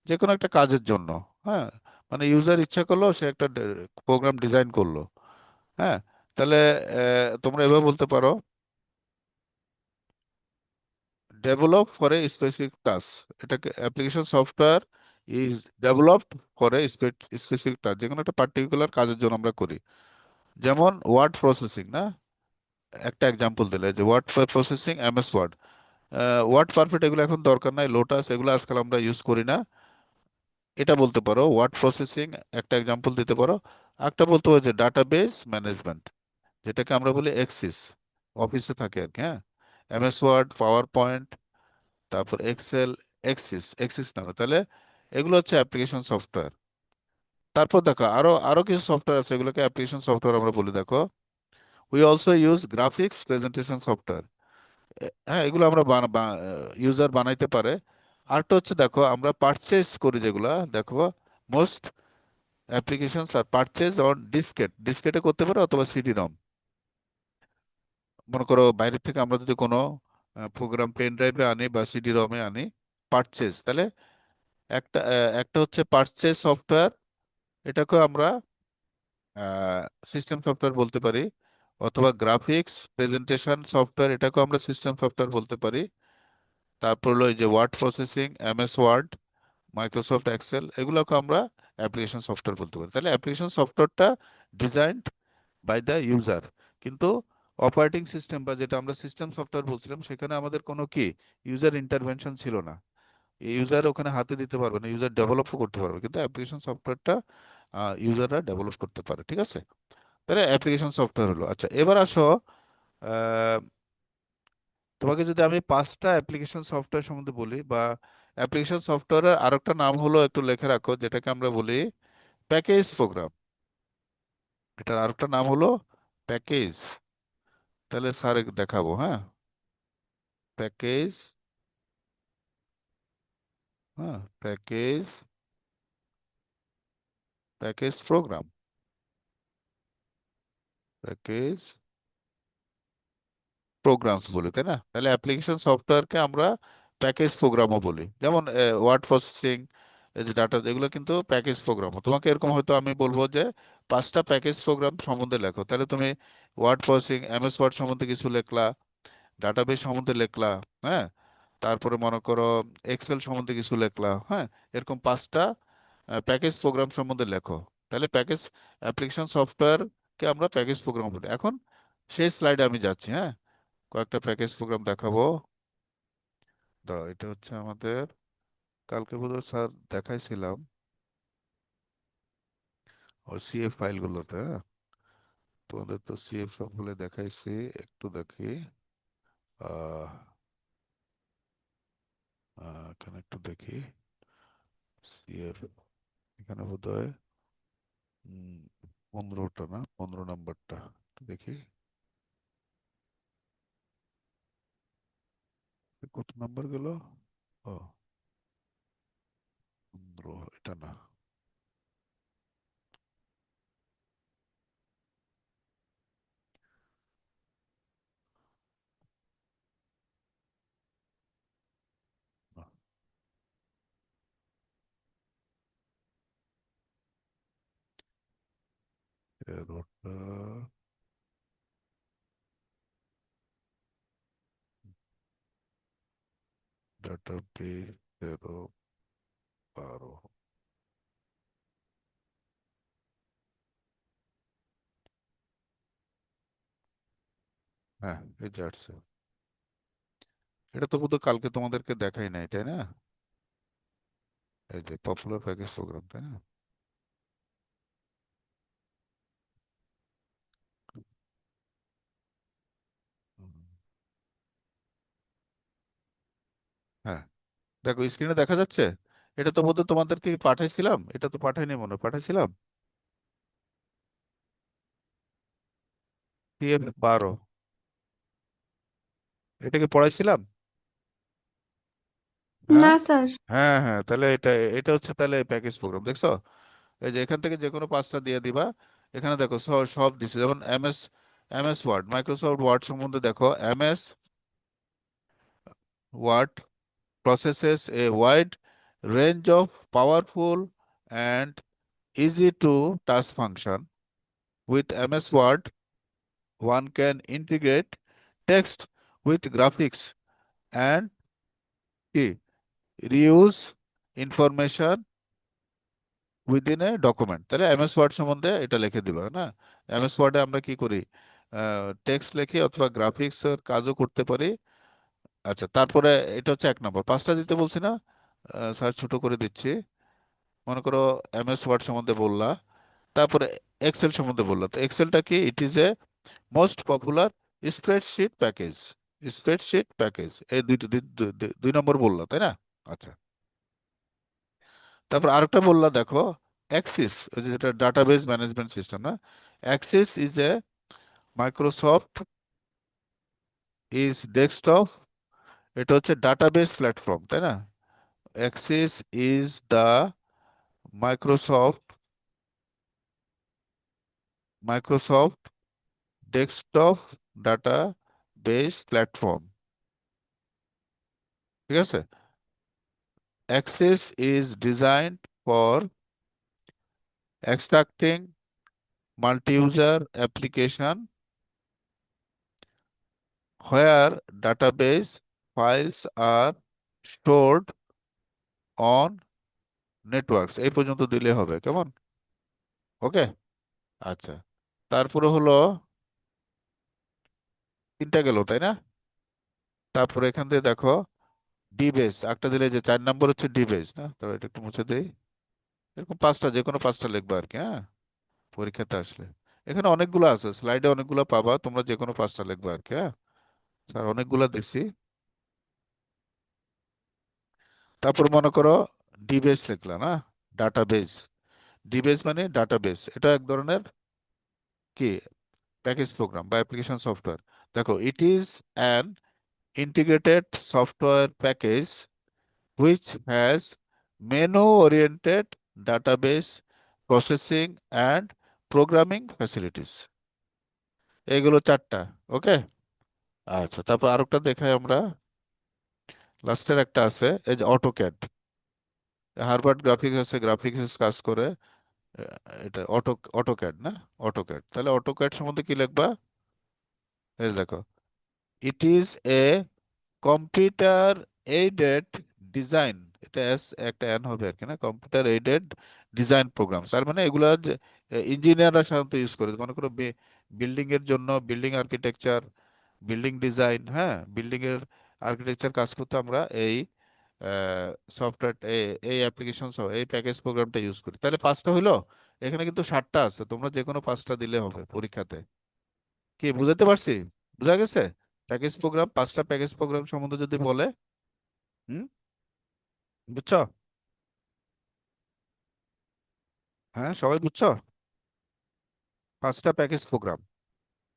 Speaker 1: যে কোনো একটা কাজের জন্য। হ্যাঁ, মানে ইউজার ইচ্ছা করলো সে একটা প্রোগ্রাম ডিজাইন করলো। হ্যাঁ, তাহলে তোমরা এভাবে বলতে পারো, develop for a specific task. এটাকে application software is developed for a specific task, যে কোনো একটা পার্টিকুলার কাজের জন্য আমরা করি। যেমন ওয়ার্ড প্রসেসিং না, একটা এক্সাম্পল দিলে যে word processing, MS Word, WordPerfect এগুলো এখন দরকার নাই, লোটাস এগুলো আজকাল আমরা ইউজ করি না। এটা বলতে পারো ওয়ার্ড প্রসেসিং, একটা এক্সাম্পল দিতে পারো। একটা বলতে পারো যে ডাটাবেস ম্যানেজমেন্ট, যেটাকে আমরা বলি এক্সিস, অফিসে থাকে আর কি। হ্যাঁ, এমএস ওয়ার্ড, পাওয়ার পয়েন্ট, তারপর এক্সেল, এক্সিস এক্সিস নামে। তাহলে এগুলো হচ্ছে অ্যাপ্লিকেশন সফটওয়্যার। তারপর দেখো আরো আরো কিছু সফটওয়্যার আছে, এগুলোকে অ্যাপ্লিকেশন সফটওয়্যার আমরা বলি। দেখো, we also use graphics presentation software. হ্যাঁ, এগুলো আমরা ইউজার বানাইতে পারে। আরেকটা হচ্ছে দেখো, আমরা পারচেজ করি যেগুলা, দেখো most applications are purchase on diskette, ডিসকেটে করতে পারে অথবা সিডি রম। মনে করো বাইরে থেকে আমরা যদি কোনো প্রোগ্রাম পেন ড্রাইভে আনি বা সিডি রমে আনি, পারচেজ, তাহলে একটা হচ্ছে পারচেজ সফটওয়্যার, এটাকে আমরা সিস্টেম সফটওয়্যার বলতে পারি। অথবা গ্রাফিক্স প্রেজেন্টেশন সফটওয়্যার, এটাকেও আমরা সিস্টেম সফটওয়্যার বলতে পারি। তারপর হলো এই যে word processing, MS Word, Microsoft Excel, এগুলোকে আমরা অ্যাপ্লিকেশন সফটওয়্যার বলতে পারি। তাহলে অ্যাপ্লিকেশন সফটওয়্যারটা ডিজাইনড বাই দ্য ইউজার, কিন্তু অপারেটিং সিস্টেম বা যেটা আমরা সিস্টেম সফটওয়্যার বলছিলাম, সেখানে আমাদের কোনো কি ইউজার ইন্টারভেনশন ছিল না। ইউজার ওখানে হাতে দিতে পারবে না, ইউজার ডেভেলপও করতে পারবে, কিন্তু অ্যাপ্লিকেশন সফটওয়্যারটা ইউজাররা ডেভেলপ করতে পারে। ঠিক আছে, তাহলে অ্যাপ্লিকেশন সফটওয়্যার হলো। আচ্ছা, এবার আসো, আহ, তোমাকে যদি আমি 5টা অ্যাপ্লিকেশন সফটওয়্যার সম্বন্ধে বলি, বা অ্যাপ্লিকেশন সফটওয়্যারের আরেকটা নাম হলো, একটু লিখে রাখো, যেটাকে আমরা বলি প্যাকেজ প্রোগ্রাম। এটার আরেকটা নাম হলো প্যাকেজ। তাহলে স্যার দেখাবো, হ্যাঁ। প্যাকেজ, হ্যাঁ, package, package programme, package programs বলি, তাই না? তাহলে অ্যাপ্লিকেশন সফটওয়্যারকে আমরা প্যাকেজ প্রোগ্রামও বলি। যেমন ওয়ার্ড প্রসেসিং, এই যে ডাটা, এগুলো কিন্তু প্যাকেজ প্রোগ্রাম। তোমাকে এরকম হয়তো আমি বলবো যে 5টা প্যাকেজ প্রোগ্রাম সম্বন্ধে লেখো, তাহলে তুমি ওয়ার্ড প্রসেসিং, এমএস ওয়ার্ড সম্বন্ধে কিছু লেখলা, ডাটাবেস সম্বন্ধে লেখলা, হ্যাঁ, তারপরে মনে করো এক্সেল সম্বন্ধে কিছু লেখলা, হ্যাঁ, এরকম 5টা প্যাকেজ প্রোগ্রাম সম্বন্ধে লেখো। তাহলে প্যাকেজ অ্যাপ্লিকেশন সফটওয়্যারকে আমরা প্যাকেজ প্রোগ্রাম বলি। এখন সেই স্লাইডে আমি যাচ্ছি, হ্যাঁ, কয়েকটা প্যাকেজ প্রোগ্রাম দেখাবো। দাঁড়াও, এটা হচ্ছে আমাদের কালকে বোধহয় স্যার দেখাইছিলাম ওই সিএফ ফাইলগুলোতে, হ্যাঁ। তোমাদের তো সিএফ সবগুলো দেখাইছি, একটু দেখি। আহ এখানে একটু দেখি, সিএফ, এখানে বোধহয় 15টা, না 15 নাম্বারটা, একটু দেখি কত নাম্বার গেল। ও, 15, এটা না, না, 13টা, ডাটাবেস 13, 12, হ্যাঁ, এই যে আসছে। এটা তো বোধহয় কালকে তোমাদেরকে দেখাই নাই, তাই না? এই যে পপুলার প্যাকেজ প্রোগ্রাম, তাই না? হুম। হ্যাঁ, দেখো স্ক্রিনে দেখা যাচ্ছে। এটা তো বোধহয় তোমাদেরকে পাঠাইছিলাম, এটা তো পাঠাইনি, মনে হয় পাঠাইছিলাম। PF12, এটাকে পড়াইছিলাম, হ্যাঁ।
Speaker 4: না স্যার।
Speaker 1: হ্যাঁ হ্যাঁ, তাহলে এটা, এটা হচ্ছে তাহলে প্যাকেজ প্রোগ্রাম, দেখছো? এই যে এখান থেকে যে কোনো 5টা দিয়ে দিবা। এখানে দেখো সব সব দিছে, যেমন এমএস ওয়ার্ড, মাইক্রোসফট ওয়ার্ড সম্বন্ধে দেখো, MS Word processes a wide range of powerful and easy to task function. With MS Word, one can integrate text with graphics and কি, reuse information within a document। তাহলে MS word সম্বন্ধে এটা লিখে দিবা না। MS ওয়ার্ডে আমরা কি করি, টেক্সট লিখি অথবা গ্রাফিক্স এর কাজও করতে পারি। আচ্ছা, তারপরে এটা হচ্ছে 1 নম্বর, 5টা দিতে বলছি না, স্যার ছোট করে দিচ্ছি। মনে করো এমএস ওয়ার্ড সম্বন্ধে বললা, তারপরে এক্সেল সম্বন্ধে বললা। তো এক্সেলটা কি, it is a most popular spreadsheet package, spreadsheet package, এই 2 নম্বর বললা, তাই না? আচ্ছা, তারপর আরেকটা বললা, দেখো অ্যাক্সিস, ওই যে যেটা ডাটাবেস ম্যানেজমেন্ট সিস্টেম, না? Axis is a Microsoft is desktop, এটা হচ্ছে ডাটাবেস প্ল্যাটফর্ম, তাই না? Axis is the Microsoft Microsoft desktop data base platform, ঠিক আছে? Axis is designed for extracting multi-user application where database files are stored on networks। এই পর্যন্ত দিলে হবে, কেমন? ওকে, আচ্ছা। তারপরে হলো তিনটা গেল, তাই না? তারপরে এখান থেকে দেখো ডিবেস একটা দিলে, যে 4 নম্বর হচ্ছে ডিবেস, না? তো এটা একটু মুছে দেই। এরকম পাঁচটা, যে কোনো পাঁচটা লিখবা আর কি, হ্যাঁ, পরীক্ষাতে আসলে। এখানে অনেকগুলো আছে, স্লাইডে অনেকগুলো পাবা, তোমরা যে কোনো পাঁচটা লিখবা আর কি, হ্যাঁ। স্যার অনেকগুলো দিছি। তারপর মনে করো ডিবেস লিখলা, না? ডাটাবেস। ডিবেস মানে ডাটাবেস, এটা এক ধরনের কি প্যাকেজ প্রোগ্রাম বা অ্যাপ্লিকেশন সফটওয়্যার। দেখো, it is an integrated software package which has menu oriented database processing and programming facilities. এগুলো চারটা। ওকে, আচ্ছা। তারপর আরেকটা দেখাই আমরা, লাস্টের একটা আছে, এই যে অটোক্যাড। হার্ভার্ড গ্রাফিক্স আছে, গ্রাফিক্স কাজ করে। এটা অটোক্যাড, না? অটোক্যাড, তাহলে অটোক্যাড সম্বন্ধে কি লিখবা? এই যে দেখো, it is a computer aided design, এটা এস একটা এন হবে আর কি, না? কম্পিউটার এইডেড ডিজাইন প্রোগ্রাম, তার মানে এগুলা ইঞ্জিনিয়াররা সাধারণত ইউজ করে। মনে করো বিল্ডিং এর জন্য, বিল্ডিং আর্কিটেকচার, বিল্ডিং ডিজাইন, হ্যাঁ, বিল্ডিং এর আর্কিটেকচার কাজ করতে আমরা এই সফটওয়্যার, এই অ্যাপ্লিকেশন, এই প্যাকেজ প্রোগ্রামটা ইউজ করি। তাহলে পাঁচটা হইলো। এখানে কিন্তু 7টা আছে, তোমরা যে কোনো পাঁচটা দিলে হবে পরীক্ষাতে। কি বুঝাতে পারছি? বুঝা গেছে? প্যাকেজ প্রোগ্রাম, পাঁচটা প্যাকেজ প্রোগ্রাম সম্বন্ধে যদি বলে। হুম, বুঝছো? হ্যাঁ, সবাই বুঝছো? পাঁচটা প্যাকেজ প্রোগ্রাম।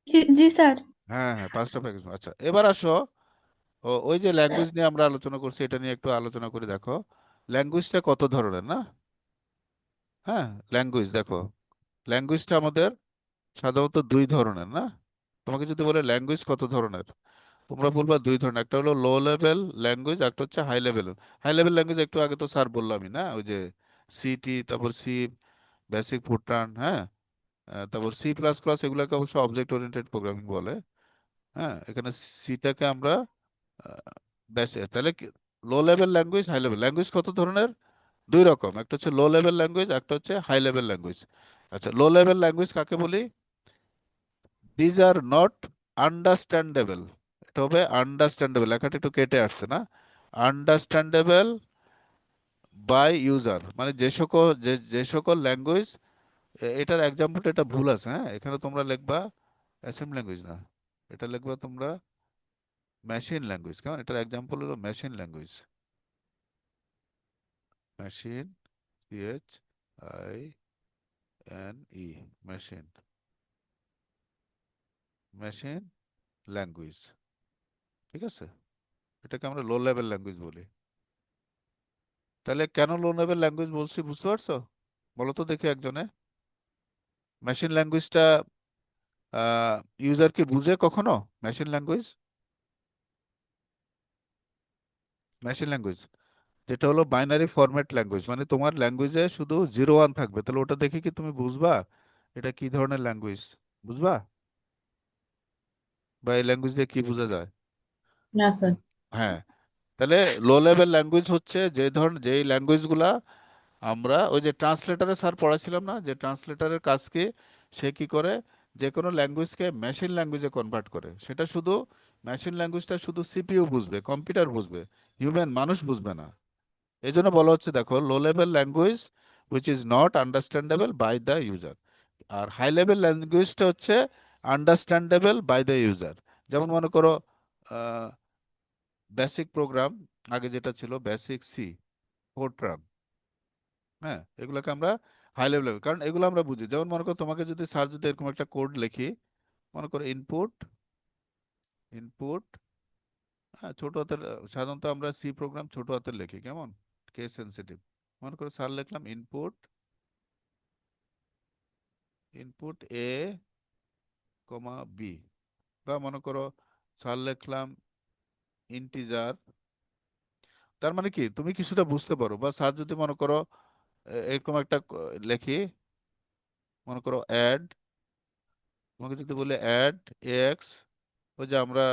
Speaker 4: জি জি স্যার।
Speaker 1: হ্যাঁ হ্যাঁ, পাঁচটা প্যাকেজ। আচ্ছা, এবার আসো। ওই যে ল্যাঙ্গুয়েজ নিয়ে আমরা আলোচনা করছি, এটা নিয়ে একটু আলোচনা করে দেখো। ল্যাঙ্গুয়েজটা কত ধরনের, না? হ্যাঁ, ল্যাঙ্গুয়েজ দেখো, ল্যাঙ্গুয়েজটা আমাদের সাধারণত দুই ধরনের, না? তোমাকে যদি বলে ল্যাঙ্গুয়েজ কত ধরনের, তোমরা বলবা দুই ধরনের, একটা হলো লো লেভেল ল্যাঙ্গুয়েজ, একটা হচ্ছে high level. High level language একটু আগে তো স্যার বললামই, না? ওই যে সিটি, তারপর সি, বেসিক ফুটরান, হ্যাঁ, তারপর C++, এগুলোকে অবশ্য অবজেক্ট ওরিয়েন্টেড প্রোগ্রামিং বলে। হ্যাঁ, এখানে সিটাকে আমরা তাহলে low level language, high level language কত ধরনের? দুই রকম, একটা হচ্ছে লো লেভেল ল্যাঙ্গুয়েজ, একটা হচ্ছে হাই লেভেল ল্যাঙ্গুয়েজ। আচ্ছা, লো লেভেল ল্যাঙ্গুয়েজ কাকে বলি? These are not understandable. এটা হবে আন্ডারস্ট্যান্ডেবল, লেখাটা একটু কেটে আসছে, না? আন্ডারস্ট্যান্ডেবল বাই ইউজার, মানে যে সকল ল্যাঙ্গুয়েজ, এটার এক্সাম্পলটা, এটা ভুল আছে, হ্যাঁ। এখানে তোমরা লিখবা অ্যাসেম্বলি ল্যাঙ্গুয়েজ, না, এটা লিখবা তোমরা মেশিন ল্যাঙ্গুয়েজ। কেমন? এটার এক্সাম্পল হলো machine language. Machine, CHINE, machine, machine language, ঠিক আছে? এটাকে আমরা লো লেভেল ল্যাঙ্গুয়েজ বলি। তাহলে কেন লো লেভেল ল্যাঙ্গুয়েজ বলছি, বুঝতে পারছো? বলো তো দেখি একজনে। মেশিন ল্যাঙ্গুয়েজটা ইউজার কি বুঝে কখনো? মেশিন ল্যাঙ্গুয়েজ, মেশিন ল্যাঙ্গুয়েজ যেটা হলো বাইনারি ফরম্যাট ল্যাঙ্গুয়েজ, মানে তোমার ল্যাঙ্গুয়েজে শুধু 0 1 থাকবে, তাহলে ওটা দেখে কি তুমি বুঝবা এটা কি ধরনের ল্যাঙ্গুয়েজ? বুঝবা? বা এই ল্যাঙ্গুয়েজ দিয়ে কি বোঝা যায়?
Speaker 5: না স্যার।
Speaker 1: হ্যাঁ, তাহলে লো লেভেল ল্যাঙ্গুয়েজ হচ্ছে যেই ল্যাঙ্গুয়েজগুলা আমরা ওই যে ট্রান্সলেটারে স্যার পড়াছিলাম না, যে ট্রান্সলেটারের কাজ কি, সে কি করে, যে কোনো ল্যাঙ্গুয়েজকে মেশিন ল্যাঙ্গুয়েজে কনভার্ট করে। সেটা শুধু মেশিন ল্যাঙ্গুয়েজটা শুধু সিপিইউ বুঝবে, কম্পিউটার বুঝবে, হিউম্যান মানুষ বুঝবে না। এই জন্য বলা হচ্ছে, দেখো, low level language which is not understandable by the user. আর হাই লেভেল ল্যাঙ্গুয়েজটা হচ্ছে আন্ডারস্ট্যান্ডেবল বাই দ্য ইউজার। যেমন মনে করো বেসিক প্রোগ্রাম, আগে যেটা ছিল বেসিক সি, ফোরট্রান, হ্যাঁ, এগুলোকে আমরা হাই লেভেল, কারণ এগুলো আমরা বুঝি। যেমন মনে করো তোমাকে যদি স্যার যদি এরকম একটা কোড লিখি, মনে করো ইনপুট, ইনপুট, হ্যাঁ ছোট হাতের, সাধারণত আমরা সি প্রোগ্রাম ছোট হাতের লিখি, কেমন, কেস সেন্সিটিভ। মনে করো স্যার লিখলাম ইনপুট, ইনপুট এ কমা বি, বা মনে করো স্যার লিখলাম ইন্টিজার। তার মানে কি তুমি কিছুটা বুঝতে পারো, বা স্যার যদি মনে করো এরকম একটা লেখি, মনে করো অ্যাড, তোমাকে যদি বলে অ্যাড এক্স, ওই যে আমরা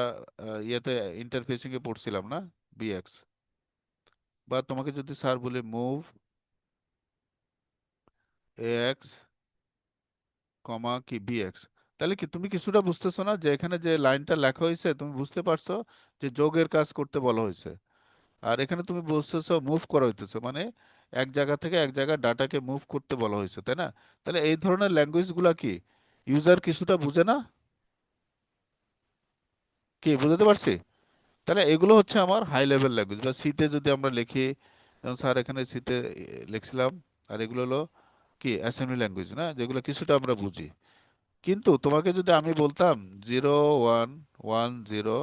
Speaker 1: ইয়েতে ইন্টারফেসিং এ পড়ছিলাম না, বিএক্স। বা তোমাকে যদি স্যার বলে মুভ এক্স কমা কি বিএক্স, তাহলে কি তুমি কিছুটা বুঝতেছো না যে এখানে যে লাইনটা লেখা হয়েছে তুমি বুঝতে পারছো যে যোগের কাজ করতে বলা হয়েছে। আর এখানে তুমি বুঝতেছো মুভ করা হইতেছে, মানে এক জায়গা থেকে এক জায়গায় ডাটাকে মুভ করতে বলা হয়েছে, তাই না? তাহলে এই ধরনের ল্যাঙ্গুয়েজ গুলা কি ইউজার কিছুটা বুঝে না? কি বুঝতে পারছি? তাহলে এগুলো হচ্ছে আমার হাই লেভেল ল্যাঙ্গুয়েজ। বা সিতে যদি আমরা লিখি, যেমন স্যার এখানে সিতে লিখছিলাম, আর এগুলো হলো কি অ্যাসেম্বলি ল্যাঙ্গুয়েজ না, যেগুলো কিছুটা আমরা বুঝি। কিন্তু তোমাকে যদি আমি বলতাম 0 1 1 0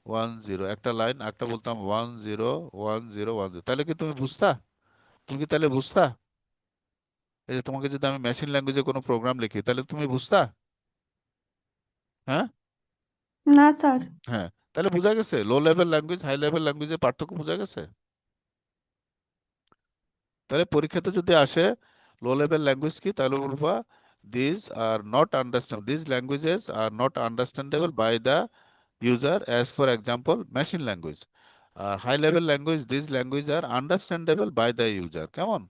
Speaker 1: 1 0 একটা লাইন, একটা বলতাম 1 0 1 0 1 0, তাহলে কি তুমি বুঝতা? তুমি কি তাহলে বুঝতা? এই যে তোমাকে যদি আমি মেশিন ল্যাঙ্গুয়েজে কোনো প্রোগ্রাম লিখি, তাহলে তুমি বুঝতা? হ্যাঁ,
Speaker 4: না স্যার।
Speaker 1: হ্যাঁ। তাহলে বোঝা গেছে low level language high level ল্যাঙ্গুয়েজের পার্থক্য বোঝা গেছে। তাহলে পরীক্ষাতে যদি আসে লো লেভেল ল্যাঙ্গুয়েজ কি, তাহলে বলবা this are not understand, this languages are not understandable by the user, as for example machine language. আর high level language, this language are understandable by the user, কেমন?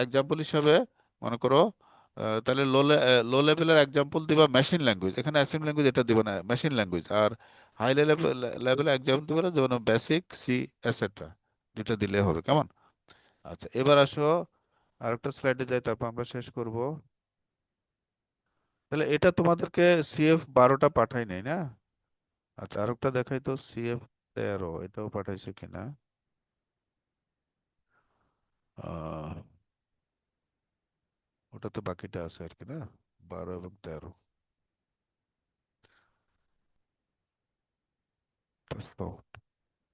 Speaker 1: এক্সাম্পল হিসাবে মনে করো তাহলে লো লেভেলের এক্সাম্পল দিবা মেশিন ল্যাঙ্গুয়েজ, এখানে assembly language এটা দিবা না, মেশিন ল্যাঙ্গুয়েজ। আর হাই লেভেল লেভেলের এক্সাম্পল দিবা না, যেমন বেসিক সি এটসেট্রা, দুটো দিলে হবে, কেমন? আচ্ছা, এবার আসো আরেকটা স্লাইডে যাই, তারপর আমরা শেষ করব। তাহলে এটা তোমাদেরকে CF 12টা পাঠাই নাই না? আচ্ছা, আরেকটা দেখাই তো, CF 13 এটাও পাঠাইছে কিনা। আহ ওটা তো বাকিটা আছে আর কি না, 12 এবং 13।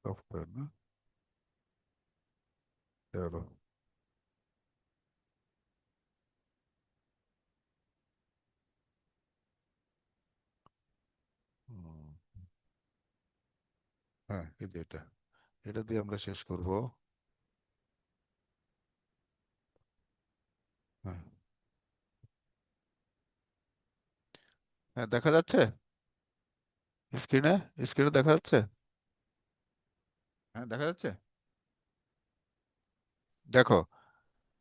Speaker 1: সফটওয়্যার না, 13। হুম, হ্যাঁ এই যে এটা, এটা দিয়ে আমরা শেষ করব। হ্যাঁ, হ্যাঁ দেখা যাচ্ছে স্ক্রিনে, স্ক্রিনে দেখা যাচ্ছে। হ্যাঁ দেখা যাচ্ছে। দেখো,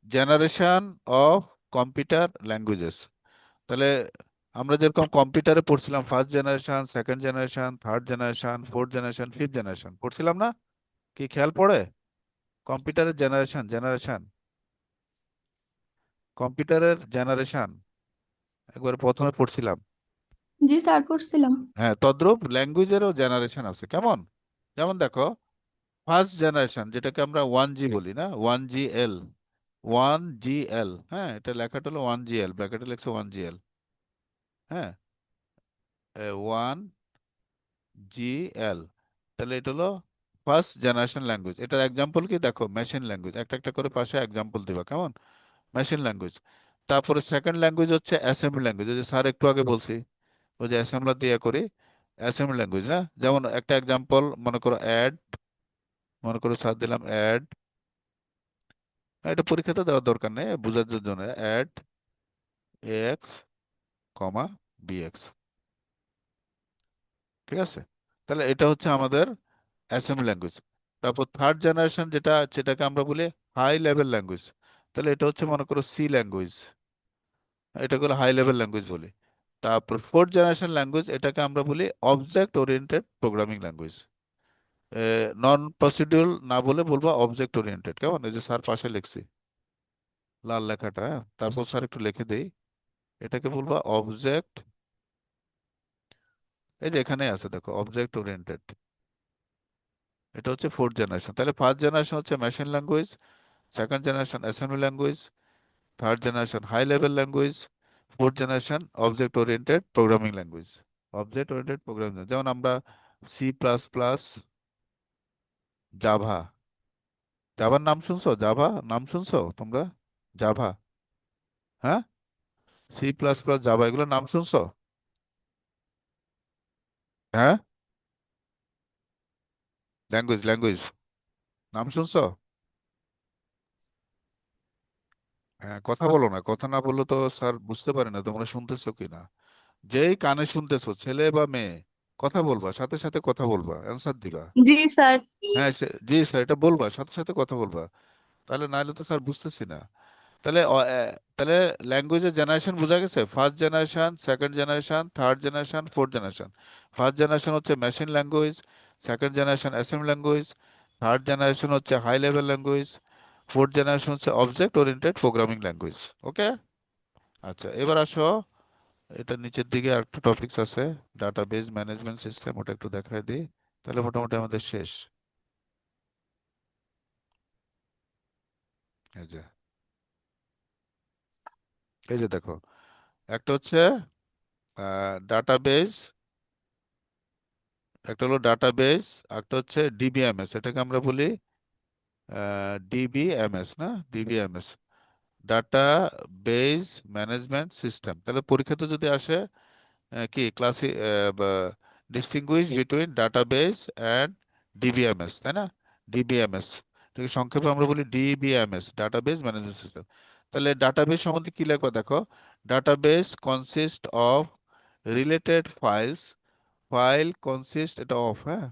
Speaker 1: জেনারেশন অফ কম্পিউটার ল্যাঙ্গুয়েজেস। তাহলে আমরা যেরকম কম্পিউটারে পড়ছিলাম first generation, second generation, third generation, fourth generation, fifth generation পড়ছিলাম না? কি খেয়াল পড়ে? কম্পিউটারের জেনারেশন, জেনারেশন, কম্পিউটারের জেনারেশন একবার প্রথমে পড়ছিলাম।
Speaker 4: জি স্যার, পড়ছিলাম।
Speaker 1: হ্যাঁ, তদ্রূপ ল্যাঙ্গুয়েজেরও জেনারেশন আছে, কেমন? যেমন দেখো, ফার্স্ট জেনারেশন যেটাকে আমরা 1G বলি না, 1GL, 1GL, হ্যাঁ এটা লেখাটা হলো 1GL, ব্র্যাকেটে লেখছে 1GL, হ্যাঁ 1GL। তাহলে এটা হলো ফার্স্ট জেনারেশন ল্যাঙ্গুয়েজ। এটার এক্সাম্পল কি দেখো, মেশিন ল্যাঙ্গুয়েজ, একটা একটা করে পাশে এক্সাম্পল দিবা, কেমন? Machine language. তারপরে সেকেন্ড ল্যাঙ্গুয়েজ হচ্ছে অ্যাসেম্বলি ল্যাঙ্গুয়েজ, ওই যে স্যার একটু আগে বলছি, ওই যে অ্যাসেম্বলার দিয়ে করি, অ্যাসেম্বলি ল্যাঙ্গুয়েজ না। যেমন একটা এক্সাম্পল মনে করো অ্যাড, মনে করো স্যার দিলাম অ্যাড, এটা পরীক্ষাতে দেওয়ার দরকার নেই, বোঝার জন্য অ্যাড এক্স কমা বিএক্স, ঠিক আছে? তাহলে এটা হচ্ছে আমাদের অ্যাসেম্বলি ল্যাঙ্গুয়েজ। তারপর থার্ড জেনারেশন যেটা, সেটাকে আমরা বলি হাই লেভেল ল্যাঙ্গুয়েজ। তাহলে এটা হচ্ছে মনে করো সি ল্যাঙ্গুয়েজ, এটাকে হাই লেভেল ল্যাঙ্গুয়েজ বলি। তারপর ফোর্থ জেনারেশন ল্যাঙ্গুয়েজ, এটাকে আমরা বলি অবজেক্ট ওরিয়েন্টেড প্রোগ্রামিং ল্যাঙ্গুয়েজ। নন প্রসিডিউরাল না বলে বলবো অবজেক্ট ওরিয়েন্টেড, কেমন? এই যে স্যার পাশে লিখছি লাল লেখাটা, হ্যাঁ? তারপর স্যার একটু লিখে দেই, এটাকে বলবো অবজেক্ট, এই যে এখানে আছে দেখো অবজেক্ট ওরিয়েন্টেড। এটা হচ্ছে ফোর্থ জেনারেশন। তাহলে ফার্স্ট জেনারেশন হচ্ছে machine language, second generation assembly language, third generation high level language, fourth generation object oriented programming language. Object oriented programming, যেমন আমরা C++, জাভা। জাভার নাম শুনছো? জাভা নাম শুনছো তোমরা? জাভা, হ্যাঁ, C++, জাভা, এগুলো নাম শুনছো? হ্যাঁ, ল্যাঙ্গুয়েজ ল্যাঙ্গুয়েজ নাম শুনছো? হ্যাঁ, কথা বলো না, কথা না বললে তো স্যার বুঝতে পারে না তোমরা শুনতেছো কি না। যেই কানে শুনতেছো, ছেলে বা মেয়ে, কথা বলবা, সাথে সাথে কথা বলবা, অ্যান্সার দিবা।
Speaker 4: জি স্যার।
Speaker 1: হ্যাঁ, জি স্যার, এটা বলবা, সাথে সাথে কথা বলবা। তাহলে নাহলে তো স্যার বুঝতেছি না। তাহলে তাহলে ল্যাঙ্গুয়েজের জেনারেশন বোঝা গেছে, first generation, second generation, third generation, fourth generation. First generation হচ্ছে machine language, second generation assembly language, third generation হচ্ছে high level language, fourth generation হচ্ছে object oriented programming language. Okay, আচ্ছা এবার আসো, এটা নিচের দিকে আরেকটা টপিকস আছে, ডাটাবেজ ম্যানেজমেন্ট সিস্টেম, ওটা একটু দেখাই দিই, তাহলে মোটামুটি আমাদের শেষ। এই যে, এই যে দেখো, একটা হচ্ছে ডাটাবেজ, একটা হলো ডাটাবেজ, একটা হচ্ছে ডিবিএমএস, এটাকে আমরা বলি ডিবিএমএস, না, DBMS, database management system. তাহলে পরীক্ষাতে যদি আসে কি ক্লাসি distinguish between database and DBMS, তাই না? ডিবিএমএস, এটাকে সংক্ষেপে আমরা বলি ডিবিএমএস, ডাটাবেজ ম্যানেজমেন্ট সিস্টেম। তাহলে ডাটাবেজ সম্বন্ধে কি লিখবা দেখো, database consist of related files, file consist, এটা অফ, হ্যাঁ,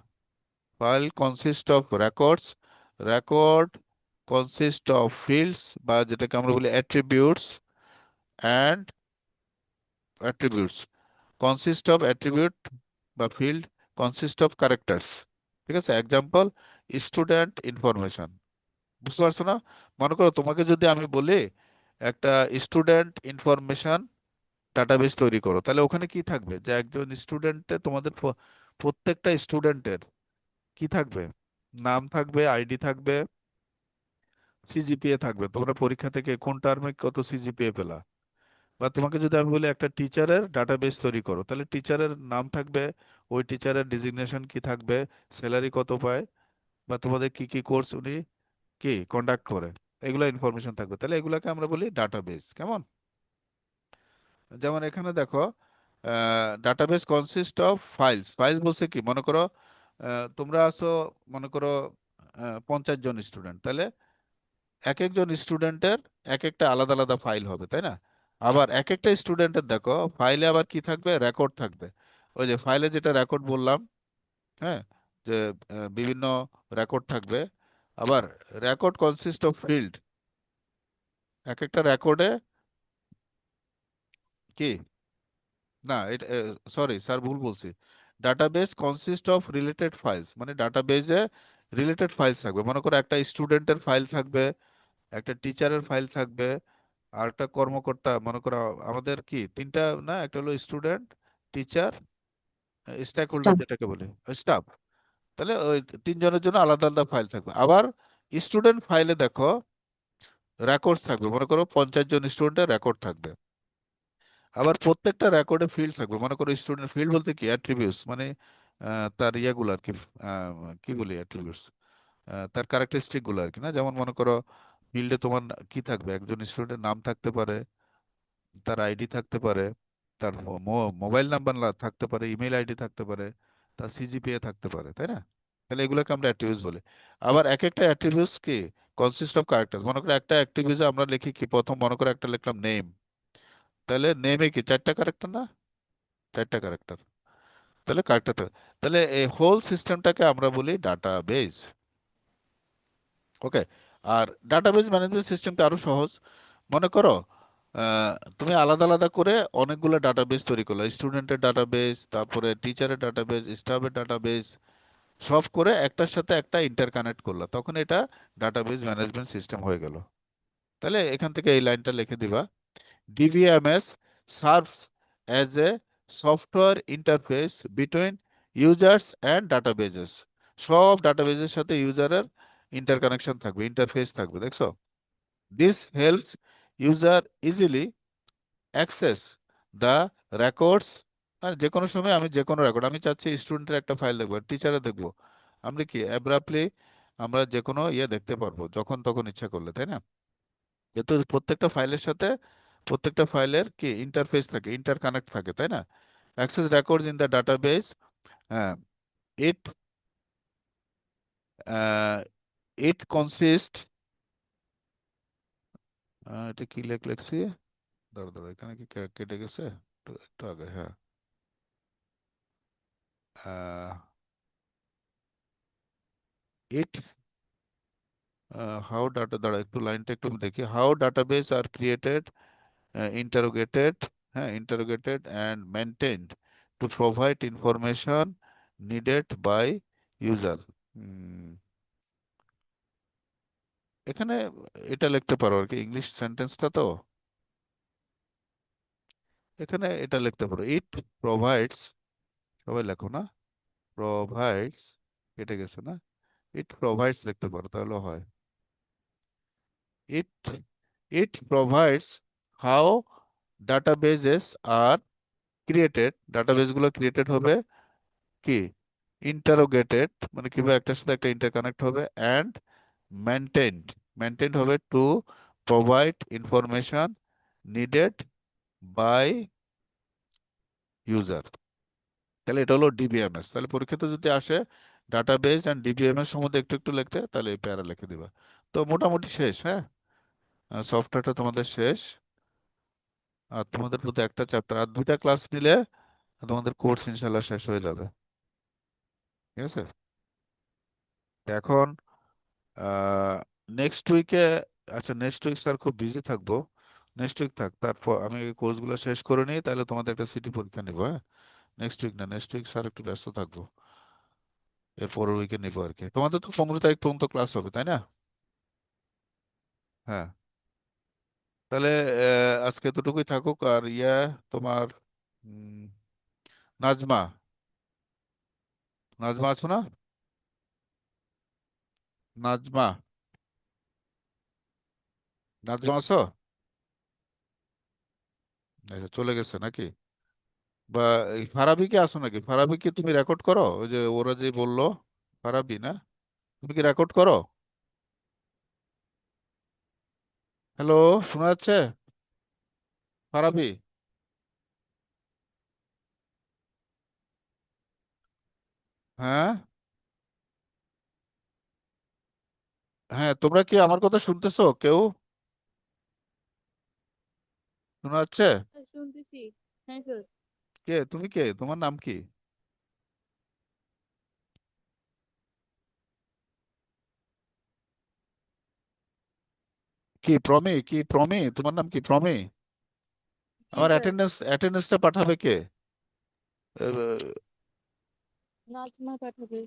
Speaker 1: file consist of records, record consist of fields, বা যেটাকে আমরা বলি attributes, and attributes consist of attribute বা ফিল্ড কনসিস্ট অফ ক্যারেক্টার্স। ঠিক আছে, এক্সাম্পল স্টুডেন্ট ইনফরমেশন। বুঝতে পারছো না? মনে করো তোমাকে যদি আমি বলি একটা স্টুডেন্ট ইনফরমেশন ডাটাবেস তৈরি করো, তাহলে ওখানে কি থাকবে, যে একজন স্টুডেন্টের, তোমাদের প্রত্যেকটা স্টুডেন্টের কি থাকবে, নাম থাকবে, আইডি থাকবে, সিজিপিএ থাকবে, তোমরা পরীক্ষা থেকে কোন টার্মে কত সিজিপিএ পেলা। বা তোমাকে যদি আমি বলি একটা টিচারের ডাটাবেস তৈরি করো, তাহলে টিচারের নাম থাকবে, ওই টিচারের ডিজিগনেশন কি থাকবে, স্যালারি কত পায়, বা তোমাদের কি কি কোর্স উনি কি কন্ডাক্ট করে, এগুলো ইনফরমেশন থাকবে। তাহলে এগুলাকে আমরা বলি ডাটাবেস। কেমন? যেমন এখানে দেখো, database consist of files. Files বলছে কি, মনে করো তোমরা আছো, মনে করো 50 জন স্টুডেন্ট, তাহলে এক একজন স্টুডেন্টের এক একটা আলাদা আলাদা ফাইল হবে, তাই না? আবার এক একটা স্টুডেন্টের দেখো ফাইলে আবার কি থাকবে, রেকর্ড থাকবে। ওই যে ফাইলে যেটা রেকর্ড বললাম, হ্যাঁ, যে বিভিন্ন রেকর্ড থাকবে। আবার রেকর্ড কনসিস্ট অফ ফিল্ড, এক একটা রেকর্ডে কি, না এটা, সরি স্যার ভুল বলছি, database consist of related files, মানে ডাটাবেজে রিলেটেড ফাইলস থাকবে। মনে করো একটা স্টুডেন্টের ফাইল থাকবে, একটা টিচারের ফাইল থাকবে, আর একটা কর্মকর্তা, মনে করো আমাদের কি তিনটা, না, একটা হলো student, teacher, stakeholder
Speaker 2: staff.
Speaker 1: যেটাকে বলে, স্টাফ। তাহলে ওই তিনজনের জন্য আলাদা আলাদা ফাইল থাকবে। আবার স্টুডেন্ট ফাইলে দেখো রেকর্ডস থাকবে, মনে করো 50 জন স্টুডেন্টের রেকর্ড থাকবে। আবার প্রত্যেকটা রেকর্ডে ফিল্ড থাকবে, মনে করো স্টুডেন্ট ফিল্ড বলতে কি অ্যাট্রিবিউটস, মানে তার ইয়েগুলো আর কি, কি বলি অ্যাট্রিবিউটস, তার ক্যারেক্টারিস্টিক গুলো আর কি, না, যেমন মনে করো ফিল্ডে তোমার কি থাকবে, একজন স্টুডেন্টের নাম থাকতে পারে, তার আইডি থাকতে পারে, তার মোবাইল নাম্বার থাকতে পারে, ইমেল আইডি থাকতে পারে, তার সিজিপিএ থাকতে পারে, তাই না? তাহলে এগুলোকে আমরা অ্যাট্রিবিউটস বলি। আবার এক একটা অ্যাট্রিবিউটস কি কনসিস্ট অফ ক্যারেক্টার। মনে করো একটা অ্যাট্রিবিউটে আমরা লিখি কি, প্রথম মনে করো একটা লিখলাম নেম, তাহলে নেমে কি চারটা ক্যারেক্টার, না, চারটা ক্যারেক্টার, তাহলে ক্যারেক্টার। তাহলে এই হোল সিস্টেমটাকে আমরা বলি ডাটাবেজ। ওকে, আর ডাটাবেজ ম্যানেজমেন্ট সিস্টেমটা আরো সহজ। মনে করো আহ, তুমি আলাদা আলাদা করে অনেকগুলো ডাটাবেজ তৈরি করলো, স্টুডেন্টের ডাটাবেজ, তারপরে টিচারের ডাটাবেজ, স্টাফের ডাটাবেজ, সব করে একটার সাথে একটা ইন্টারকানেক্ট করলো, তখন এটা ডাটাবেজ ম্যানেজমেন্ট সিস্টেম হয়ে গেল। তাহলে এখান থেকে এই লাইনটা লিখে দিবা, DBMS serves as a software interface between users and databases. সব ডাটাবেজের সাথে ইউজারের ইন্টারকানেকশন থাকবে, ইন্টারফেস থাকবে, দেখছো? This helps user easily access the records. যে কোনো সময় আমি যে কোনো রেকর্ড, আমি চাচ্ছি স্টুডেন্টের একটা ফাইল দেখবো, টিচারে দেখবো, আমরা কি অ্যাব্রাপ্টলি আমরা যে কোনো ইয়ে দেখতে পারবো যখন তখন ইচ্ছা করলে, তাই না? যেহেতু প্রত্যেকটা ফাইলের সাথে প্রত্যেকটা ফাইলের কি ইন্টারফেস থাকে, ইন্টার কানেক্ট থাকে, তাই না? Access records in the database, হ্যাঁ, ইট ইট কনসিস্ট, এটা কি লিখছি, দাঁড়া দাঁড়া, এখানে কি কেটে গেছে একটু একটু আগে, হ্যাঁ, ইট হাউ ডাটা, দাঁড়া একটু লাইনটা একটু দেখি, how database R created, interrogated, হ্যাঁ, interrogated and maintained to provide information needed by user। উম, এখানে এটা লিখতে পারো আর কি, ইংলিশ সেন্টেন্সটা তো, এখানে এটা লিখতে পারো, ইট প্রোভাইডস, সবাই লেখো না, প্রোভাইডস, কেটে গেছে না, ইট প্রোভাইডস লিখতে পারো তাহলে হয়, it it provides how databases are created, ডাটাবেসগুলো ক্রিয়েটেড হবে কি, ইন্টারোগেটেড মানে কিভাবে একটার সাথে একটা ইন্টারকানেক্ট হবে, অ্যান্ড মেনটেন্ড, মেনটেন্ড হবে to provide information needed by user. তাহলে এটা হলো ডিবিএমএস। তাহলে পরীক্ষাতে যদি আসে ডাটাবেস অ্যান্ড ডিবিএমএস সম্বন্ধে একটু একটু লিখতে, তাহলে এই প্যারা লিখে দিবা। তো মোটামুটি শেষ, হ্যাঁ, সফটওয়্যারটা তোমাদের শেষ, আর তোমাদের প্রতি একটা চ্যাপ্টার আর দুইটা ক্লাস নিলে তোমাদের কোর্স ইনশাল্লাহ শেষ হয়ে যাবে, ঠিক আছে? এখন নেক্সট উইকে, আচ্ছা নেক্সট উইক স্যার খুব বিজি থাকবো, নেক্সট উইক থাক, তারপর আমি কোর্সগুলো শেষ করে নিই, তাহলে তোমাদের একটা সিটি পরীক্ষা নিবো, হ্যাঁ, নেক্সট উইক না, নেক্সট উইক স্যার একটু ব্যস্ত থাকবো, এর পরের উইকে নিবো আর কি। তোমাদের তো 15 তারিখ পর্যন্ত ক্লাস হবে, তাই না? হ্যাঁ, তাহলে আজকে এতটুকুই থাকুক। আর তোমার উম, নাজমা, নাজমা আছো না? নাজমা, নাজমা আছো? আচ্ছা, চলে গেছে নাকি? বা এই ফারাবি কি আসো নাকি? ফারাবি কি তুমি রেকর্ড করো, ওই যে ওরা যে বললো, ফারাবি না, তুমি কি রেকর্ড করো? হ্যালো, শোনা যাচ্ছে? ফারাবি, হ্যাঁ, হ্যাঁ, তোমরা কি আমার কথা শুনতেছো কেউ? শোনা যাচ্ছে?
Speaker 5: হ্যাঁ, শুনতেছি। হ্যাঁ স্যার।
Speaker 1: কে তুমি, কে তোমার নাম কি? কি প্রমি, কি প্রমি, তোমার নাম কি প্রমি?
Speaker 5: জি
Speaker 1: আমার
Speaker 5: স্যার।
Speaker 1: অ্যাটেন্ডেন্সটা পাঠাবে কে?
Speaker 5: নাজমা পাঠাবে।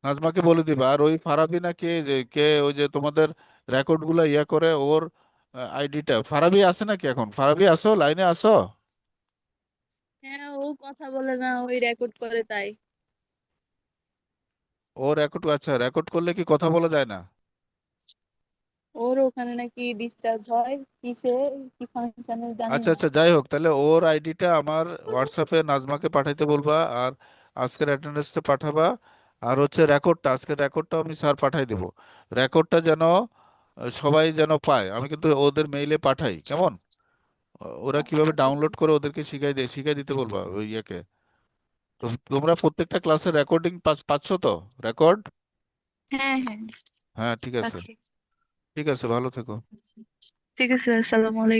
Speaker 1: নাজমাকে বলে দিবা। আর ওই ফারাবি না কে, যে কে ওই যে তোমাদের রেকর্ড গুলা ইয়া করে, ওর আইডিটা, ফারাবি আছে নাকি এখন? ফারাবি আসো, লাইনে আসো?
Speaker 5: হ্যাঁ, ও কথা বলে না, ওই রেকর্ড করে তাই।
Speaker 1: ও রেকর্ড, আচ্ছা, রেকর্ড করলে কি কথা বলা যায় না?
Speaker 5: ওর ওখানে নাকি ডিসচার্জ হয় কিসে, কি ফাংশনে জানি
Speaker 1: আচ্ছা
Speaker 5: না।
Speaker 1: আচ্ছা, যাই হোক, তাহলে ওর আইডিটা আমার হোয়াটসঅ্যাপে নাজমাকে পাঠাইতে বলবা, আর আজকের অ্যাটেন্ডেন্সটা পাঠাবা, আর হচ্ছে রেকর্ডটা, আজকের রেকর্ডটা আমি স্যার পাঠাই দেবো, রেকর্ডটা যেন সবাই যেন পায়, আমি কিন্তু ওদের মেইলে পাঠাই, কেমন? ওরা কিভাবে
Speaker 5: আচ্ছা ঠিক
Speaker 1: ডাউনলোড
Speaker 5: আছে।
Speaker 1: করে ওদেরকে শিখাই দিতে বলবা ওই ইয়েকে। তো তোমরা প্রত্যেকটা ক্লাসের রেকর্ডিং পাচ্ছ তো, রেকর্ড?
Speaker 5: হ্যাঁ হ্যাঁ।
Speaker 1: হ্যাঁ, ঠিক আছে,
Speaker 5: আচ্ছা
Speaker 1: ঠিক আছে, ভালো থেকো।
Speaker 5: ঠিক আছে, আসসালামু আলাইকুম।